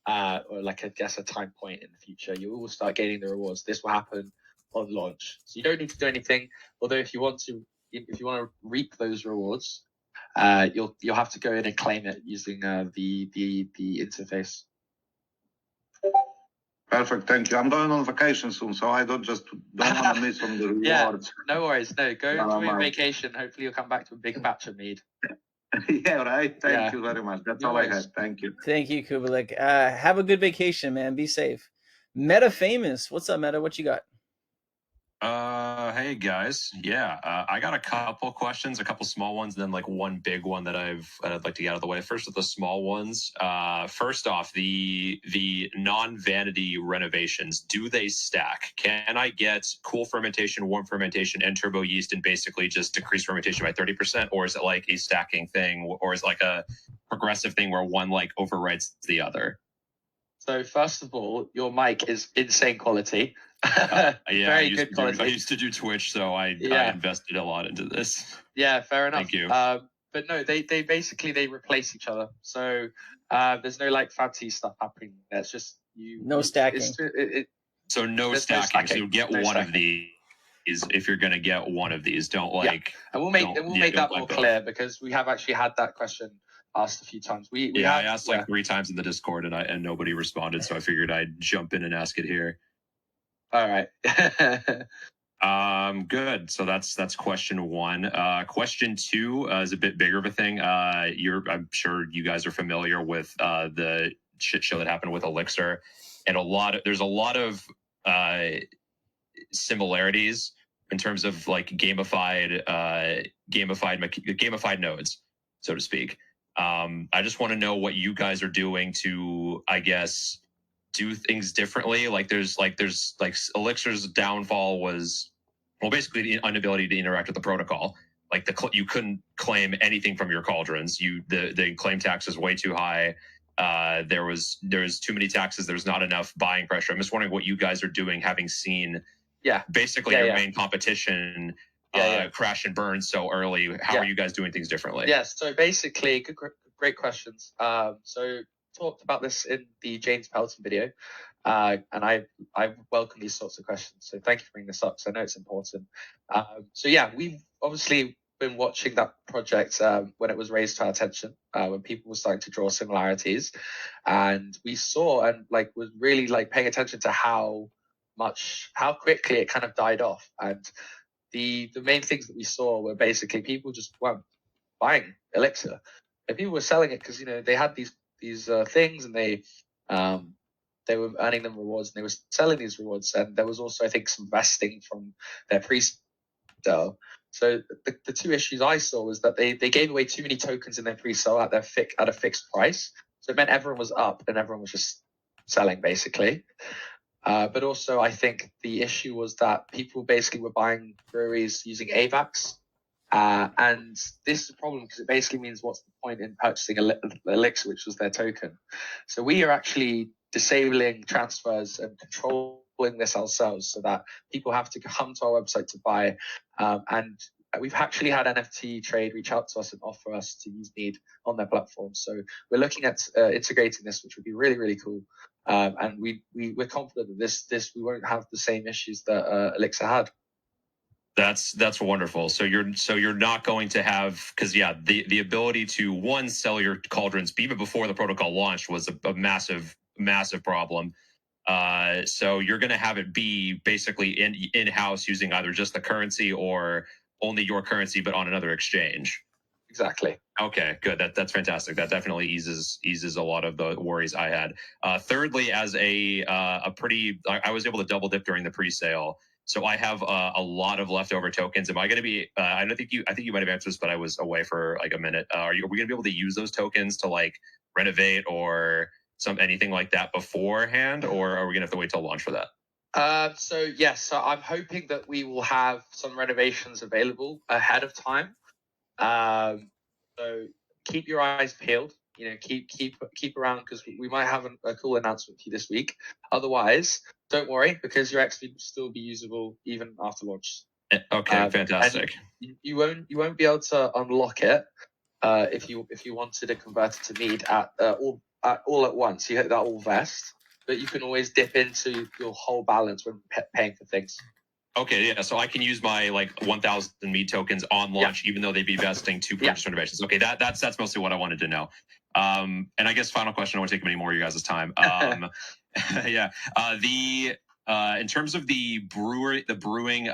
or like I guess a time point in the future, you will start gaining the rewards. This will happen on launch, so you don't need to do anything. Although if you want to reap those rewards, you'll have to go in and claim it using the interface. Perfect, thank you. I'm going on vacation soon, so I don't want to miss on the rewards. Yeah, no worries. No, go enjoy your vacation. Hopefully you'll come back to a big batch of mead. Yeah, right. Thank you very much. That's all I had. Thank you. Thank you, Kubalik. Have a good vacation, man. Be safe. Meta Famous. What's up, Meta? What you got? Hey guys. Yeah, I got a couple questions, a couple small ones, and then like one big one that I'd like to get out of the way. First with the small ones. First off, the non-vanity renovations, do they stack? Can I get cool fermentation, warm fermentation, and turbo yeast and basically just decrease fermentation by 30%? Or is it like a stacking thing, or is it like a progressive thing where one like overrides the other? So first of all, your mic is insane quality. Very good quality. I used to do Twitch, so I invested a lot into this. Yeah, fair enough. Thank you. But no, they basically replace each other. So there's no like fancy stuff happening. That's just no stacking. So no stacking. So you get one of these. If you're going to get one of these, don't like. And we'll make that more clear, because we have actually had that question asked a few times. I asked like 3 times in the Discord, and nobody responded, so I figured I'd jump in and ask it here. All right. Good. So that's question 1. Question 2 is a bit bigger of a thing. I'm sure you guys are familiar with the shit show that happened with Elixir, and there's a lot of similarities in terms of like gamified nodes, so to speak. I just want to know what you guys are doing to, I guess, do things differently. Like there's Elixir's downfall was, well, basically the inability to interact with the protocol. Like you couldn't claim anything from your cauldrons. The claim tax is way too high. There was too many taxes. There's not enough buying pressure. I'm just wondering what you guys are doing, having seen basically your main competition crash and burn so early. How are you guys doing things differently? Yes. So basically, great questions. So talked about this in the James Pelton video, and I welcome these sorts of questions. So thank you for bringing this up, because I know it's important. So yeah, we've obviously been watching that project when it was raised to our attention, when people were starting to draw similarities, and we saw and like was really like paying attention to how quickly it kind of died off. And the main things that we saw were basically people just weren't buying Elixir, and people were selling it because they had these things, and they they were earning them rewards and they were selling these rewards. And there was also, I think, some vesting from their pre-sale. So the two issues I saw was that they gave away too many tokens in their pre-sale at a fixed price. So it meant everyone was up and everyone was just selling basically. But also I think the issue was that people basically were buying breweries using AVAX. And this is a problem because it basically means what's the point in purchasing Elixir, which was their token. So we are actually disabling transfers and controlling this ourselves so that people have to come to our website to buy. And we've actually had NFT Trade reach out to us and offer us to use Need on their platform. So we're looking at integrating this, which would be really, really cool. And we're confident that we won't have the same issues that Elixir had. That's wonderful. So you're not going to have, because the ability to sell your cauldrons even before the protocol launched was a massive problem. So you're going to have it be basically in-house using either just the currency or only your currency, but on another exchange. Exactly. Okay, good. That's fantastic. That definitely eases a lot of the worries I had. Thirdly, as I was able to double dip during the pre-sale. So I have a lot of leftover tokens. Am I going to be? I think you might have answered this, but I was away for like a minute. Are we going to be able to use those tokens to like renovate or anything like that beforehand, or are we going to have to wait till launch for that? So I'm hoping that we will have some renovations available ahead of time. So keep your eyes peeled. Keep around because we might have a cool announcement for you this week. Otherwise, don't worry because your XP will still be usable even after launch. Okay, fantastic. You won't be able to unlock it if you wanted to convert it to Need all at once. You hit that all vest, but you can always dip into your whole balance when paying for things. Okay, yeah. So I can use my 1,000 Mead tokens on launch, even though they'd be vesting to purchase renovations. Okay, that's mostly what I wanted to know. And I guess final question. I won't take many more of you guys' time. In terms of the brewing,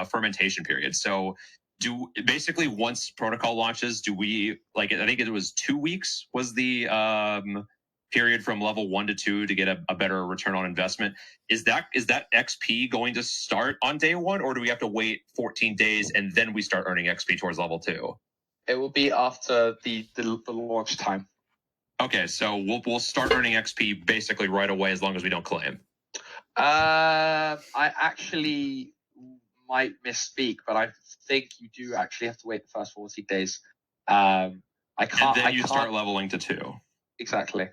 fermentation period. So basically once protocol launches, do we I think it was 2 weeks was the period from level 1 to 2 to get a better return on investment. Is that XP going to start on day 1, or do we have to wait 14 days and then we start earning XP towards level 2? It will be after the launch time. Okay, so we'll start earning XP basically right away as long as we don't claim. I actually might misspeak, but I think you do actually have to wait the first 14 days. I can't. And then you start leveling to 2. Exactly.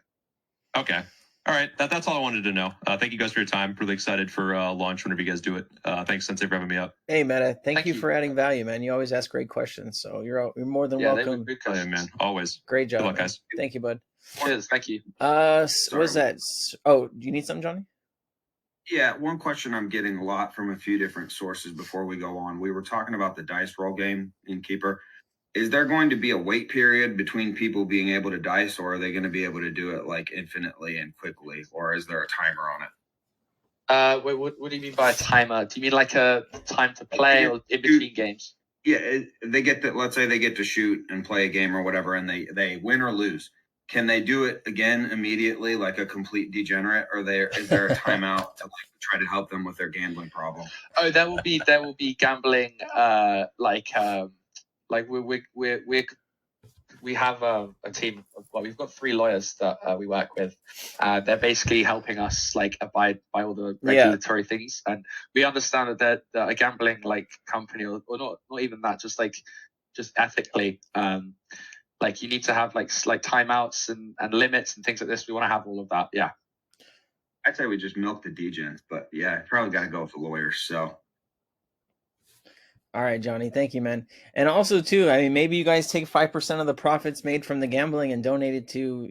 Okay. All right. That's all I wanted to know. Thank you guys for your time. Really excited for launch whenever you guys do it. Thanks, Sensei, for having me up. Hey, Meta. Thank you for adding value, man. You always ask great questions, so you're more than welcome. Yeah, man. Always. Great job. Good luck, guys. Thank you, bud. Cheers. Thank you. What's that? Oh, do you need something, Johhny? Yeah, one question I'm getting a lot from a few different sources before we go on. We were talking about the dice roll game in Keeper. Is there going to be a wait period between people being able to dice, or are they going to be able to do it infinitely and quickly, or is there a timer on it? What do you mean by a timer? Do you mean like a time to play or in between games? Yeah, they get to, let's say they get to shoot and play a game or whatever, and they win or lose. Can they do it again immediately, like a complete degenerate, or is there a timeout to try to help them with their gambling problem? Oh, there will be gambling. We have a team. Well, we've got 3 lawyers that we work with. They're basically helping us abide by all the regulatory things, and we understand that they're a gambling company, or not even that, just ethically. You need to have timeouts and limits and things like this. We want to have all of that. Yeah. I'd say we just milk the degens, but yeah, probably got to go with the lawyers. So. All right, Johhny. Thank you, man. And also, too, I mean, maybe you guys take 5% of the profits made from the gambling and donate it to,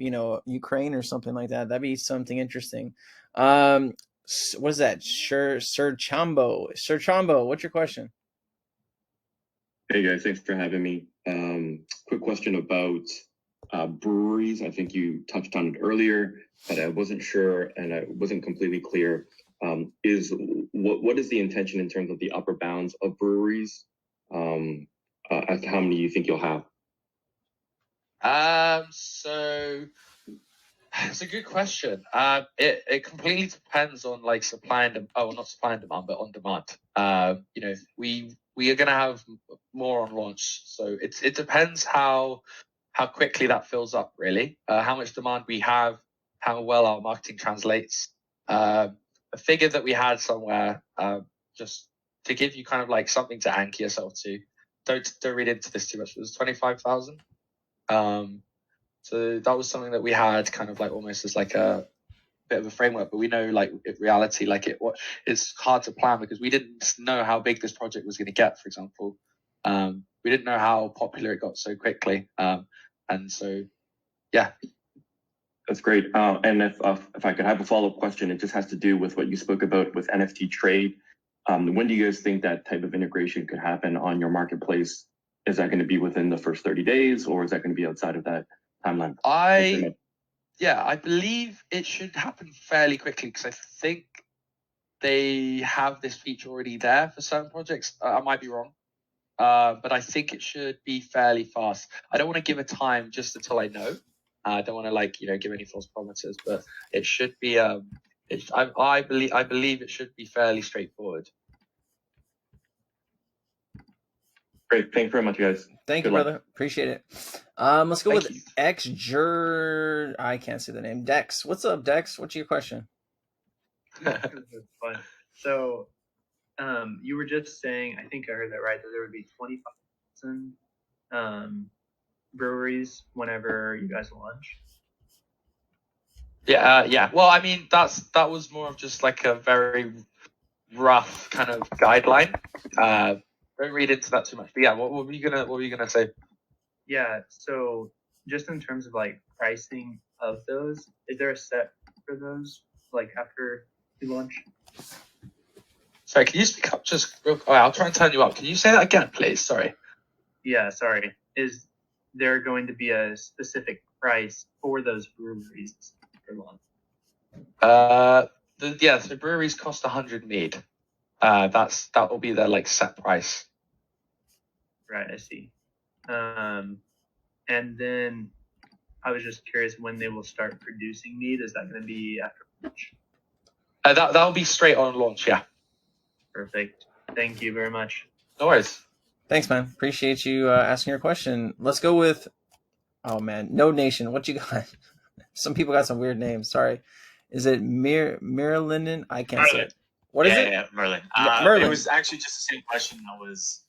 Ukraine or something like that. That'd be something interesting. What is that? Sir Chambo, what's your question? Hey guys, thanks for having me. Quick question about breweries. I think you touched on it earlier, but I wasn't sure and I wasn't completely clear. What is the intention in terms of the upper bounds of breweries? As to how many you think you'll have? So It's a good question. It completely depends on like supply and not supply and demand, but on demand. You know, we are gonna have more on launch, so it depends how quickly that fills up. Really, how much demand we have, how well our marketing translates. A figure that we had somewhere, just to give you kind of like something to anchor yourself to. Don't read into this too much. It was 25,000. So that was something that we had kind of like almost as like a bit of a framework, but we know like in reality, like it's hard to plan because we didn't know how big this project was going to get, for example. We didn't know how popular it got so quickly. And so, yeah. That's great. And if I could have a follow-up question, it just has to do with what you spoke about with NFT trade. When do you guys think that type of integration could happen on your marketplace? Is that going to be within the first 30 days or is that going to be outside of that timeline? I believe it should happen fairly quickly because I think they have this feature already there for certain projects. I might be wrong, but I think it should be fairly fast. I don't want to give a time just until I know. I don't want to like give any false promises, but it should be. I believe it should be fairly straightforward. Great. Thank you very much, guys. Thank you, brother. Appreciate it. Let's go with Xjur. I can't say the name. Dex. What's up, Dex? What's your question? That's fun. So, you were just saying, I think I heard that right, that there would be 25,000 breweries whenever you guys launch. Yeah. Well, I mean, that was more of just like a very rough kind of guideline. Don't read into that too much. But yeah, what were you gonna say? Yeah. So, just in terms of like pricing of those, is there a set for those like after you launch? Sorry, can you speak up just real quick? I'll try and turn you up. Can you say that again, please? Sorry. Yeah, sorry. Is there going to be a specific price for those breweries for launch? The breweries cost 100 mead. That will be their like set price. Right, I see. And then I was just curious when they will start producing mead. Is that going to be after launch? That'll be straight on launch. Yeah. Perfect. Thank you very much. No worries. Thanks, man. Appreciate you asking your question. Let's go with, oh man, Node Nation. What you got? Some people got some weird names. Sorry. Is it Merlin? I can't say it. What is it? Yeah, Merlin. Merlin. It was actually just the same question.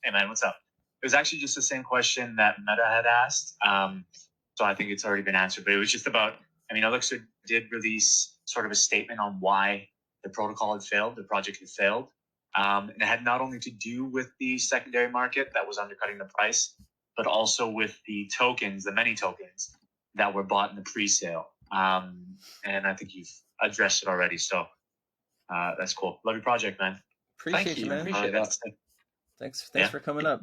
Hey man, what's up? It was actually just the same question that Meta had asked. So I think it's already been answered, but it was just about, Elixir did release sort of a statement on why the protocol had failed, the project had failed. And it had not only to do with the secondary market that was undercutting the price, but also with the tokens, the many tokens that were bought in the pre-sale. And I think you've addressed it already. So that's cool. Love your project, man. Appreciate you, man. Appreciate that. Thanks for coming up.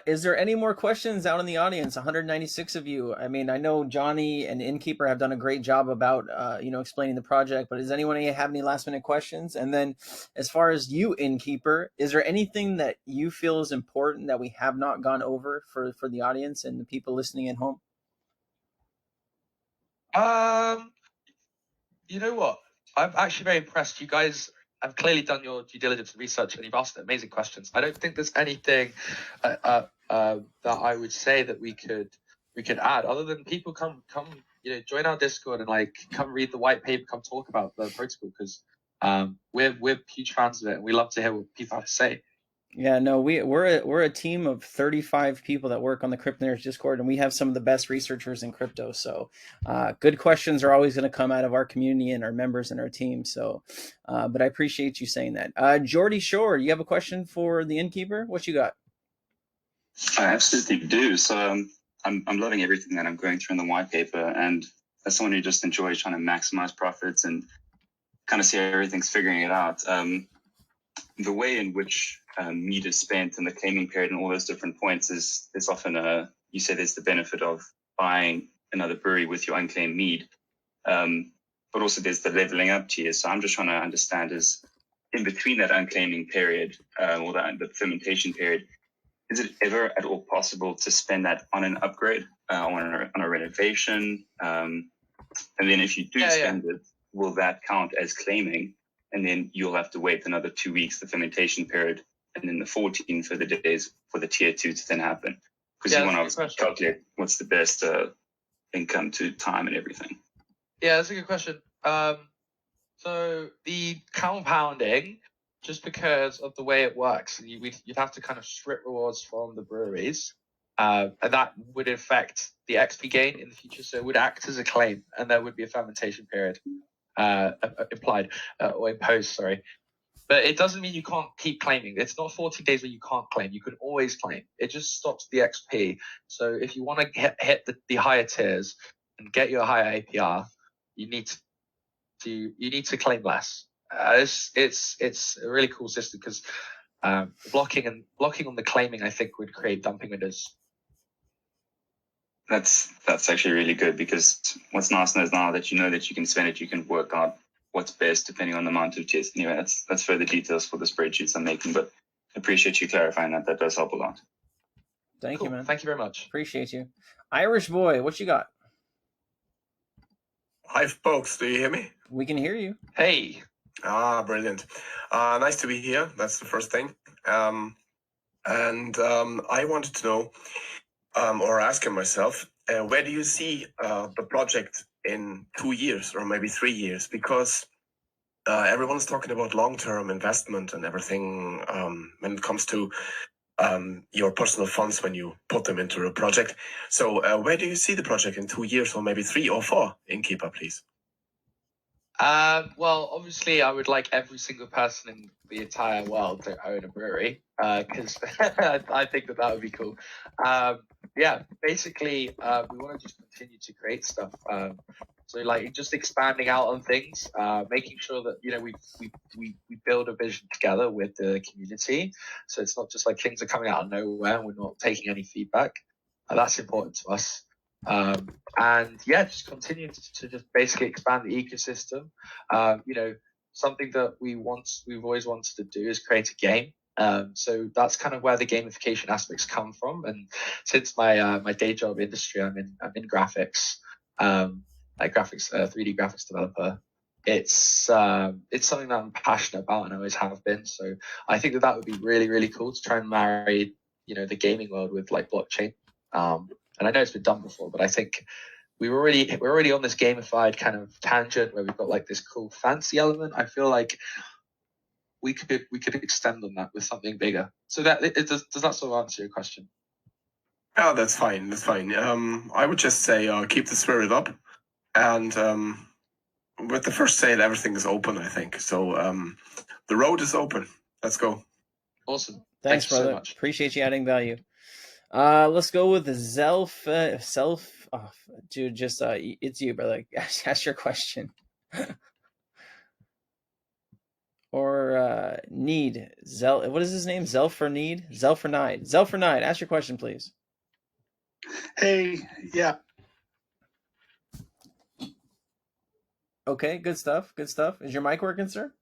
Is there any more questions out in the audience? 196 of you. I mean, I know Johhny and Innkeeper have done a great job about, explaining the project, but does anyone have any last minute questions? And then as far as you, Innkeeper, is there anything that you feel is important that we have not gone over for the audience and the people listening at home? You know what? I'm actually very impressed. You guys have clearly done your due diligence and research, and you've asked amazing questions. I don't think there's anything that I would say that we could add, other than people come join our Discord and like come read the white paper, come talk about the protocol, because we're huge fans of it and we love to hear what people have to say. Yeah, no, we're a team of 35 people that work on the Cryptonaires Discord, and we have some of the best researchers in crypto. So, good questions are always going to come out of our community and our members and our team. So, but I appreciate you saying that. Jordy Shore, you have a question for the Innkeeper? What you got? I absolutely do. So, I'm loving everything that I'm going through in the white paper, and as someone who just enjoys trying to maximize profits and kind of see how everything's figuring it out, the way in which mead is spent and the claiming period and all those different points is often you say there's the benefit of buying another brewery with your unclaimed mead, but also there's the leveling up tier. So I'm just trying to understand is in between that unclaiming period or the fermentation period, is it ever at all possible to spend that on an upgrade, on a renovation? And then if you do Yeah, spend it, will that count as claiming? And then you'll have to wait another 2 weeks, the fermentation period, and then the 14 further days for the tier 2 to then happen. Because Yeah, you that's want a to good question. calculate what's the best income to time and everything. Yeah, that's a good question. So the compounding, just because of the way it works, you'd have to kind of strip rewards from the breweries, and that would affect the XP gain in the future. So it would act as a claim, and there would be a fermentation period implied or imposed. Sorry, but it doesn't mean you can't keep claiming. It's not 14 days where you can't claim. You can always claim. It just stops the XP. So if you want to hit the higher tiers and get your higher APR, you need to claim less. It's a really cool system because blocking on the claiming, I think, would create dumping windows. That's actually really good, because what's nice is now that you know that you can spend it, you can work out what's best depending on the amount of tiers. Anyway, that's further details for the spreadsheets I'm making, but I appreciate you clarifying that. That does help a lot. Thank you, man. Thank you very much. Appreciate you. Irish boy, what you got? Hi, folks. Do you hear me? We can hear you. Hey. Brilliant. Nice to be here. That's the first thing. I wanted to know, or asking myself, where do you see the project in 2 years or maybe 3 years? Because everyone's talking about long-term investment and everything when it comes to your personal funds when you put them into a project. So where do you see the project in 2 years or maybe 3 or 4, Innkeeper, please? Well, obviously, I would like every single person in the entire world to own a brewery, because I think that would be cool. Yeah, basically, we want to just continue to create stuff. So, like, just expanding out on things, making sure that we build a vision together with the community. So it's not just like things are coming out of nowhere and we're not taking any feedback. That's important to us. And yeah, just continue to just basically expand the ecosystem. Something that we've always wanted to do is create a game. So that's kind of where the gamification aspects come from. And since my day job industry, I'm in graphics, like graphics, 3D graphics developer. It's something that I'm passionate about and always have been. So I think that would be really, really cool to try and marry, the gaming world with like blockchain. And I know it's been done before, but I think we're already on this gamified kind of tangent where we've got like this cool fancy element. I feel like we could extend on that with something bigger. So that does that sort of answer your question? Oh, that's fine. That's fine. I would just say keep the spirit up, and with the first sale, everything is open. I think so. The road is open. Let's go. Awesome. Thanks, brother. So much. Appreciate you adding value. Let's go with Zelf. Dude, just it's you, brother. Ask your question. Or Need Zel. What is his name? Zelfernide. Zelfernide. Ask your question, please. Hey, yeah. Okay, good stuff. Good stuff. Is your mic working, sir?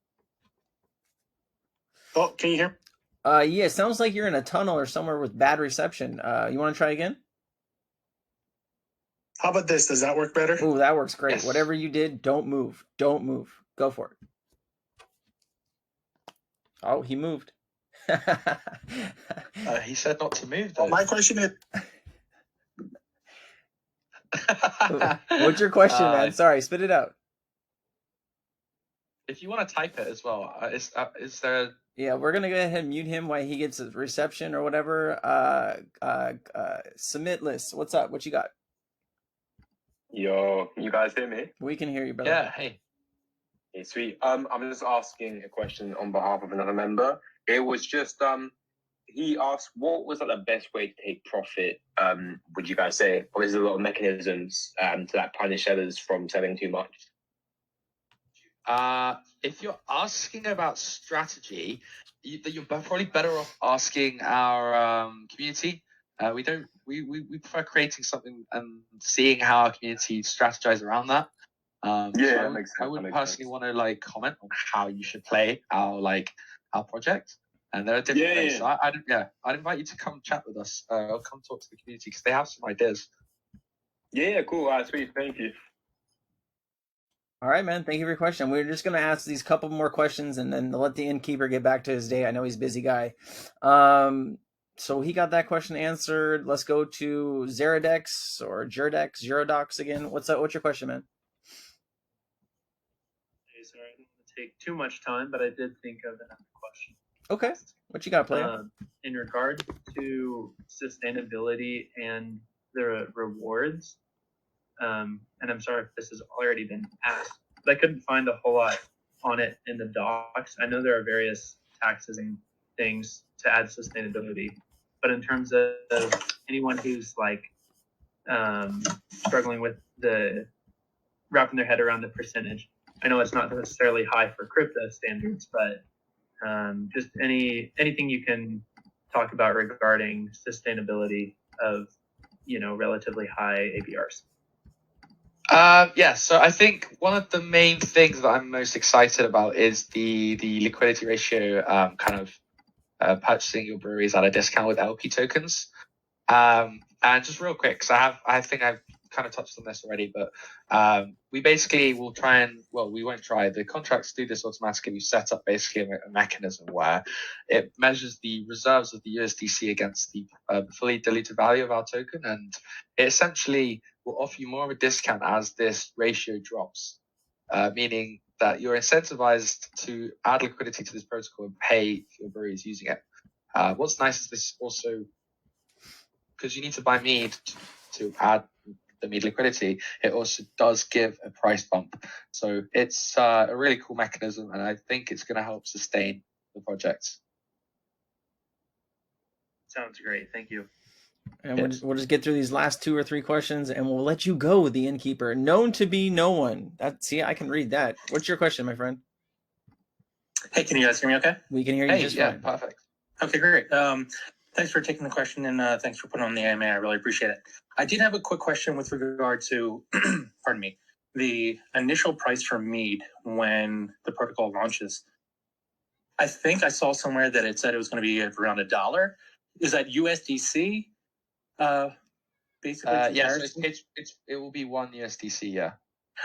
Oh, can you hear? Yeah, sounds like you're in a tunnel or somewhere with bad reception. You want to try again? How about this? Does that work better? Ooh, that works great. Yes. Whatever you did, don't move. Don't move. Go for it. Oh, he moved. He said not to move, though. Well, my question is... What's your question, man? Sorry, spit it out. If you want to type it as well, is there... Yeah, we're gonna go ahead and mute him while he gets a reception or whatever. Submit list. What's up? What you got? Yo, you guys hear me? We can hear you, brother. Yeah. Hey, sweet. I'm just asking a question on behalf of another member. It was just he asked what was like the best way to take profit. Would you guys say? Or is there a lot of mechanisms to like punish sellers from selling too much? If you're asking about strategy, you're probably better off asking our community. We prefer creating something and seeing how our community strategize around that. That makes sense. I wouldn't personally want to like comment on how you should play our project. And there are different ways. So I'd invite you to come chat with us. Or come talk to the community because they have some ideas. Yeah, cool. Sweet. Thank you. All right, man. Thank you for your question. We're just going to ask these couple more questions and then let the innkeeper get back to his day. I know he's a busy guy. So he got that question answered. Let's go to Zeradex or Zerodox again. What's up? What's your question, man? Hey, sorry, I didn't want to take too much time, but I did think of another question. Okay. What you got, player? In regard to sustainability and the rewards, and I'm sorry if this has already been asked, but I couldn't find a whole lot on it in the docs. I know there are various taxes and things to add sustainability, but in terms of anyone who's like struggling with the wrapping their head around the percentage, I know it's not necessarily high for crypto standards, but just anything you can talk about regarding sustainability of, you know, relatively high APRs. Yeah, so I think one of the main things that I'm most excited about is the liquidity ratio, kind of purchasing your breweries at a discount with LP tokens. And just real quick, because I think I've kind of touched on this already, but we basically will try and, well, we won't try. The contracts do this automatically. We set up basically a mechanism where it measures the reserves of the USDC against the fully diluted value of our token, and it essentially will offer you more of a discount as this ratio drops, meaning that you're incentivized to add liquidity to this protocol and pay for your breweries using it. What's nice is this also, because you need to buy mead to add the mead liquidity, it also does give a price bump. So it's a really cool mechanism, and I think it's going to help sustain the project. Sounds great. Thank you. And we'll just get through these last 2 or 3 questions, and we'll let you go, the innkeeper. Known to be no one. See, I can read that. What's your question, my friend? Hey, can you guys hear me okay? We can hear you just fine. Perfect. Okay, great. Thanks for taking the question, and thanks for putting on the AMA. I really appreciate it. I did have a quick question with regard to, pardon me, the initial price for mead when the protocol launches. I think I saw somewhere that it said it was going to be around $1. Is that USDC? Basically, yes, it will be 1 USDC. Yeah.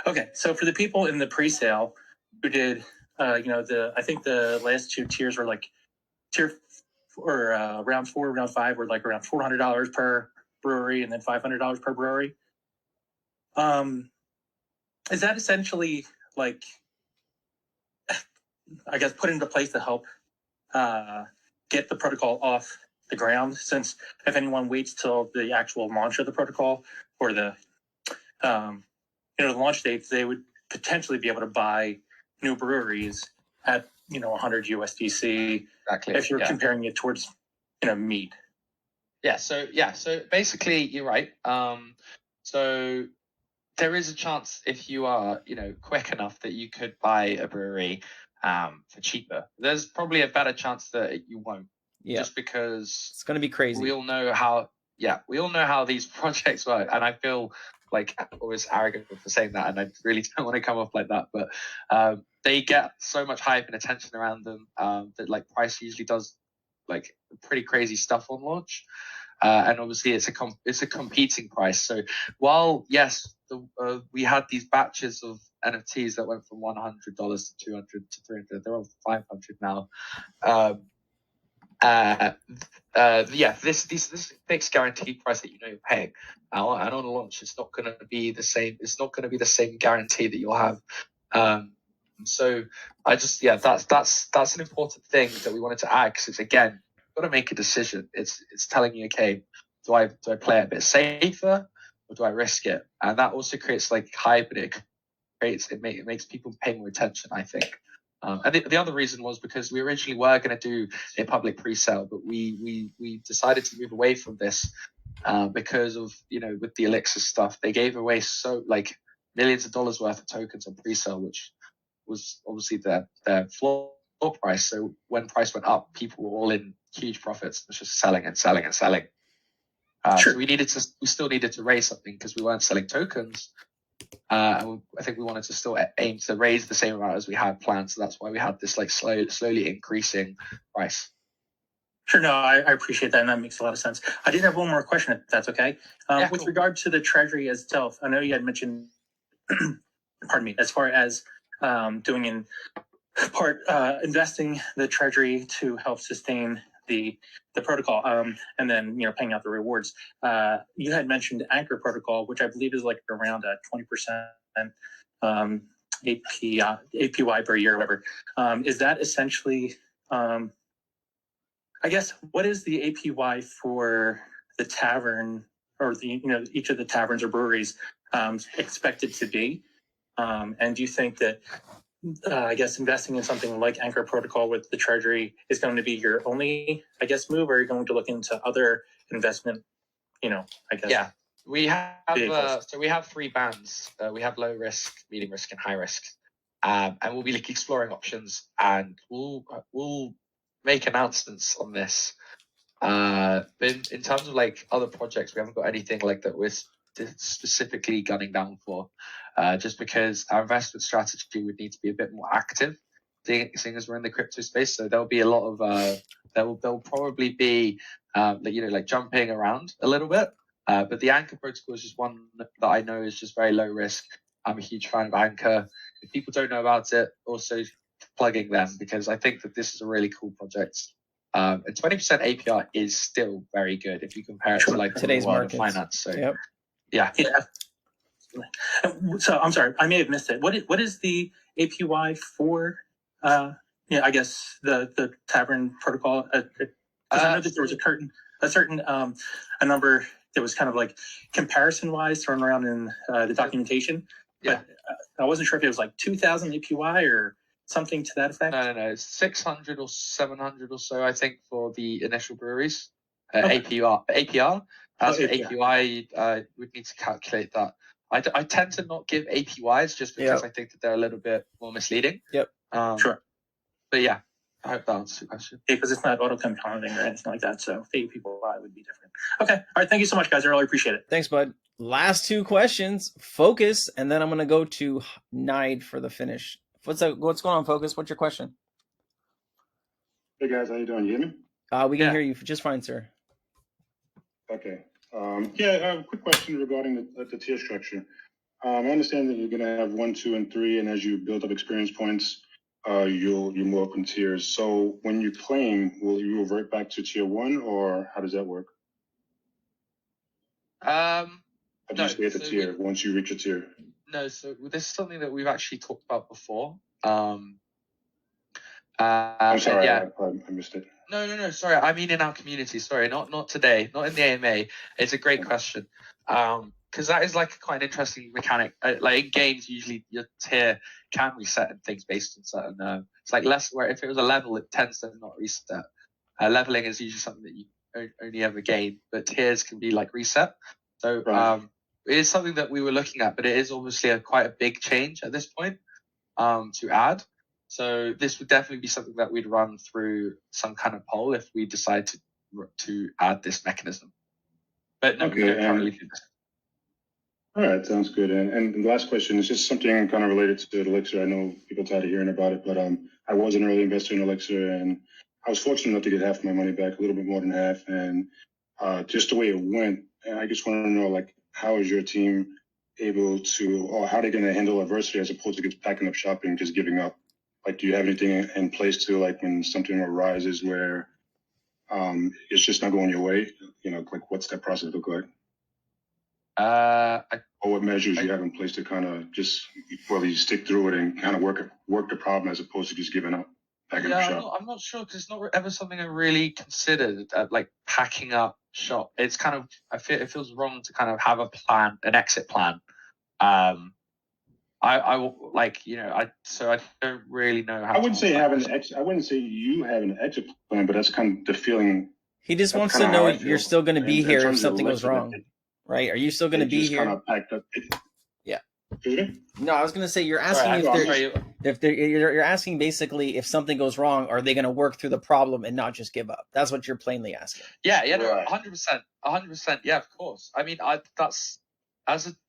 Okay, so for the people in the pre-sale who did, I think the last 2 tiers were like tier or round 4, round 5 were like around $400 per brewery, and then $500 per brewery. Is that essentially like, I guess, put into place to help get the protocol off the ground? Since if anyone waits till the actual launch of the protocol or the the launch dates, they would potentially be able to buy new breweries at 100 USDC. Exactly. If you're comparing it towards mead. So basically you're right. So there is a chance, if you are quick enough, that you could buy a brewery for cheaper. There's probably a better chance that you won't. Yeah. Just because it's going to be crazy. We all know how these projects work, and I feel like always arrogant for saying that, and I really don't want to come off like that, but they get so much hype and attention around them that like price usually does like pretty crazy stuff on launch, and obviously it's a competing price. So while yes, we had these batches of NFTs that went from $100 to $200 to $300, they're on $500 now. This fixed guaranteed price that you're paying, and on launch it's not going to be the same. It's not going to be the same guarantee that you'll have. So I just that's an important thing that we wanted to add, because it's, again, you've got to make a decision. It's telling you, okay, do I play it a bit safer or do I risk it? And that also creates like hype, and it makes people pay more attention, I think. And the other reason was because we originally were going to do a public pre-sale, but we decided to move away from this because of with the Elixir stuff, they gave away so like millions of dollars worth of tokens on pre-sale, which was obviously their floor price. So when price went up, people were all in huge profits. It was just selling and selling and selling. Sure. So we still needed to raise something because we weren't selling tokens. And I think we wanted to still aim to raise the same amount as we had planned. So that's why we had this like slowly increasing price. Sure, no, I appreciate that, and that makes a lot of sense. I did have one more question, if that's okay. With regard to the treasury itself, I know you had mentioned as far as doing in part investing the treasury to help sustain the protocol, and then paying out the rewards. You had mentioned Anchor Protocol, which I believe is like around a 20% APY per year or whatever. Is that essentially, I guess, what is the APY for the tavern, or the each of the taverns or breweries expected to be? And do you think that I guess investing in something like Anchor Protocol with the treasury is going to be your only, I guess, move, or are you going to look into other investment, I guess? Yeah, we have so we have 3 bands. We have low risk, medium risk, and high risk, and we'll be exploring options, and we'll make announcements on this. But in terms of like other projects, we haven't got anything like that we're specifically gunning down for, just because our investment strategy would need to be a bit more active, seeing as we're in the crypto space. So there'll be a lot of there'll probably be like jumping around a little bit. But the Anchor protocol is just one that I know is just very low risk. I'm a huge fan of Anchor. If people don't know about it, also plugging them, because I think that this is a really cool project. And 20% APR is still very good if you compare it to like today's market finance. So yep. Yeah. So I'm sorry, I may have missed it. What is the APY for? I guess the Tavern protocol. Because I know that there was a certain number that was kind of like comparison wise thrown around in the documentation. Yeah. But I wasn't sure if it was like 2,000 APY or something to that effect. No. It's 600 or 700 or so, I think, for the initial breweries. Okay. APR. As for APR. APY, we'd need to calculate that. I tend to not give APYs just because I think that they're a little bit more misleading. Yep. Sure. But yeah, I hope that answers the question. Yeah, because it's not auto compounding or anything like that. So the APY would be different. Okay. All right. Thank you so much, guys. I really appreciate it. Thanks, bud. Last 2 questions. Focus, and then I'm gonna go to Nide for the finish. What's going on, Focus? What's your question? Hey guys, how you doing? You hear me? We can hear you just fine, sir. Okay. A quick question regarding the tier structure. I understand that you're going to have 1, 2, and 3, and as you build up experience points, you'll move up in tiers. So when you're playing, will you revert back to tier 1, or how does that work? How do you stay at the tier once you reach a tier? No, so this is something that we've actually talked about before. I'm sorry, yeah. I missed it. No. Sorry, I mean in our community. Sorry, not today, not in the AMA. It's a great question, because that is like quite an interesting mechanic. Like in games, usually your tier can reset and things based on certain. It's like less where if it was a level, it tends to not reset. Leveling is usually something that you only ever gain, but tiers can be like reset. So it is something that we were looking at, but it is obviously quite a big change at this point to add. So this would definitely be something that we'd run through some kind of poll if we decide to add this mechanism. But no, we don't currently do this. All right, sounds good. And the last question is just something kind of related to Elixir. I know people tired of hearing about it, but I was an early investor in Elixir, and I was fortunate enough to get half of my money back, a little bit more than half. And just the way it went, I just want to know, like, how is your team able to, or how are they going to handle adversity as opposed to just packing up shop and just giving up? Like, do you have anything in place to, like, when something arises where it's just not going your way? Like, what's that process look like? Or what measures you have in place to kind of just, whether you stick through it and kind of work the problem as opposed to just giving up, packing up shop? I'm not sure, because it's not ever something I really considered, like packing up shop. It's kind of, it feels wrong to kind of have a plan, an exit plan. I like, so I don't really know how. I wouldn't say you have an exit plan, but that's kind of the feeling. He just wants to know you're still going to be here if something goes wrong, right? Are you still going to be here? Kind of packed up. Yeah. Excuse me? No, I was going to say you're asking you're asking basically if something goes wrong, are they going to work through the problem and not just give up? That's what you're plainly asking. Yeah, no, 100%. Yeah, of course. I mean,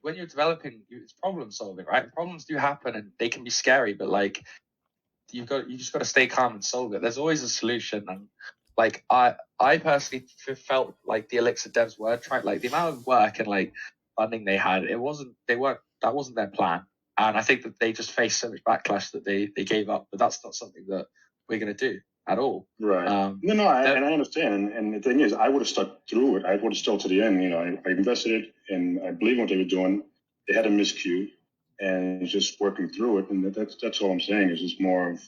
when you're developing, it's problem solving, right? Problems do happen and they can be scary, but like you just got to stay calm and solve it. There's always a solution. And like I personally felt like the Elixir devs were trying, like the amount of work and like funding they had, that wasn't their plan. And I think that they just faced so much backlash that they gave up. But that's not something that we're going to do at all. Right. And I understand. And the thing is, I would have stuck through it. I would have still to the end. You know, I invested it, and I believe in what they were doing. They had a miscue, and just working through it. And that's all I'm saying. Is just more of,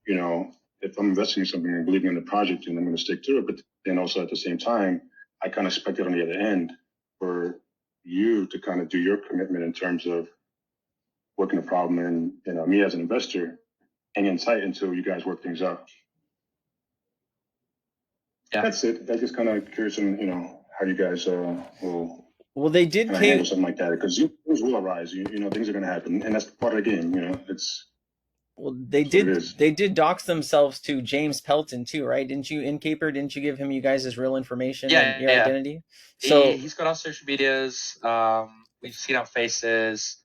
you know, if I'm investing in something and believing in the project, and I'm going to stick to it. But then also at the same time, I kind of expected on the other end for you to kind of do your commitment in terms of working the problem, and me as an investor, hanging tight until you guys work things out. Yeah, that's it. I just kind of curious, and how you guys will. Well, they did handle something like that, because things will arise. You know, things are going to happen, and that's part of the game. You know, it's. Well, they did dox themselves to James Pelton too, right? Didn't you, Innkeeper? Didn't you give him you guys' real information and your identity? So he's got our social medias. We've seen our faces.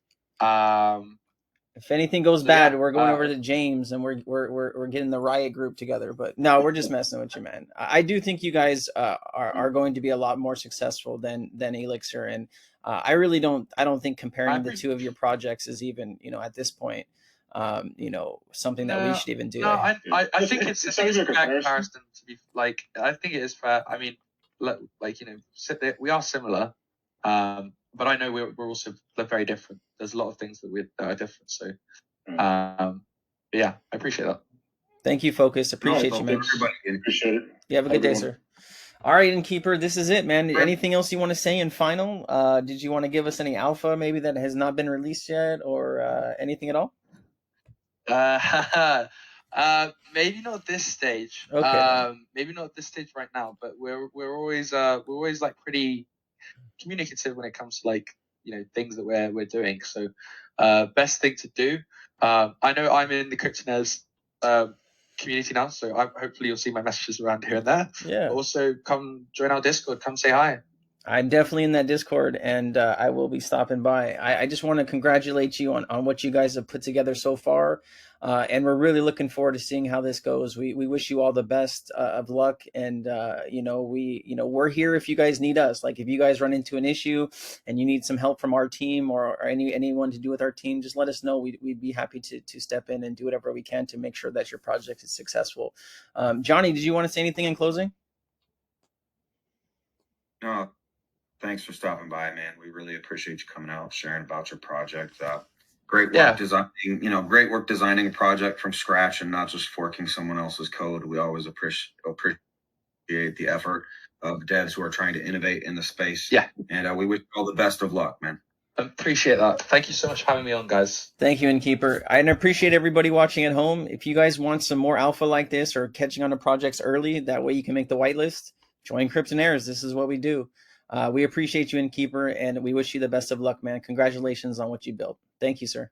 If anything goes bad, we're going over to James, and we're getting the riot group together. But no, we're just messing with you, man. I do think you guys are going to be a lot more successful than Elixir, and I really don't. I don't think comparing the two of your projects is even at this point, something that we should even do. No, I think it's a fair comparison. To be like, I think it is fair. I mean, we are similar. But I know we're also very different. There's a lot of things that are different. So, yeah, I appreciate that. Thank you, Focus. Appreciate you, man. Everybody, appreciate it. You have a good day, sir. All right, Innkeeper, this is it, man. Anything else you want to say in final? Did you want to give us any alpha maybe that has not been released yet, or anything at all? Maybe not at this stage. Okay. Maybe not at this stage right now. But we're always like pretty communicative when it comes to things that we're doing. So best thing to do. I know I'm in the Cryptonaires community now, so hopefully you'll see my messages around here and there. Yeah. But also come join our Discord. Come say hi. I'm definitely in that Discord, and I will be stopping by. I just want to congratulate you on what you guys have put together so far, and we're really looking forward to seeing how this goes. We wish you all the best of luck, and we're here if you guys need us. Like if you guys run into an issue and you need some help from our team or anyone to do with our team, just let us know. We'd be happy to step in and do whatever we can to make sure that your project is successful. Johhny, did you want to say anything in closing? No. Thanks for stopping by, man. We really appreciate you coming out, sharing about your project. Great work designing, great work designing a project from scratch and not just forking someone else's code. We always appreciate the effort of devs who are trying to innovate in the space. Yeah. And we wish you all the best of luck, man. Appreciate that. Thank you so much for having me on, guys. Thank you, Innkeeper. I appreciate everybody watching at home. If you guys want some more alpha like this or catching on to projects early, that way you can make the whitelist, join Cryptonaires. This is what we do. We appreciate you, Innkeeper, and we wish you the best of luck, man. Congratulations on what you built. Thank you, sir.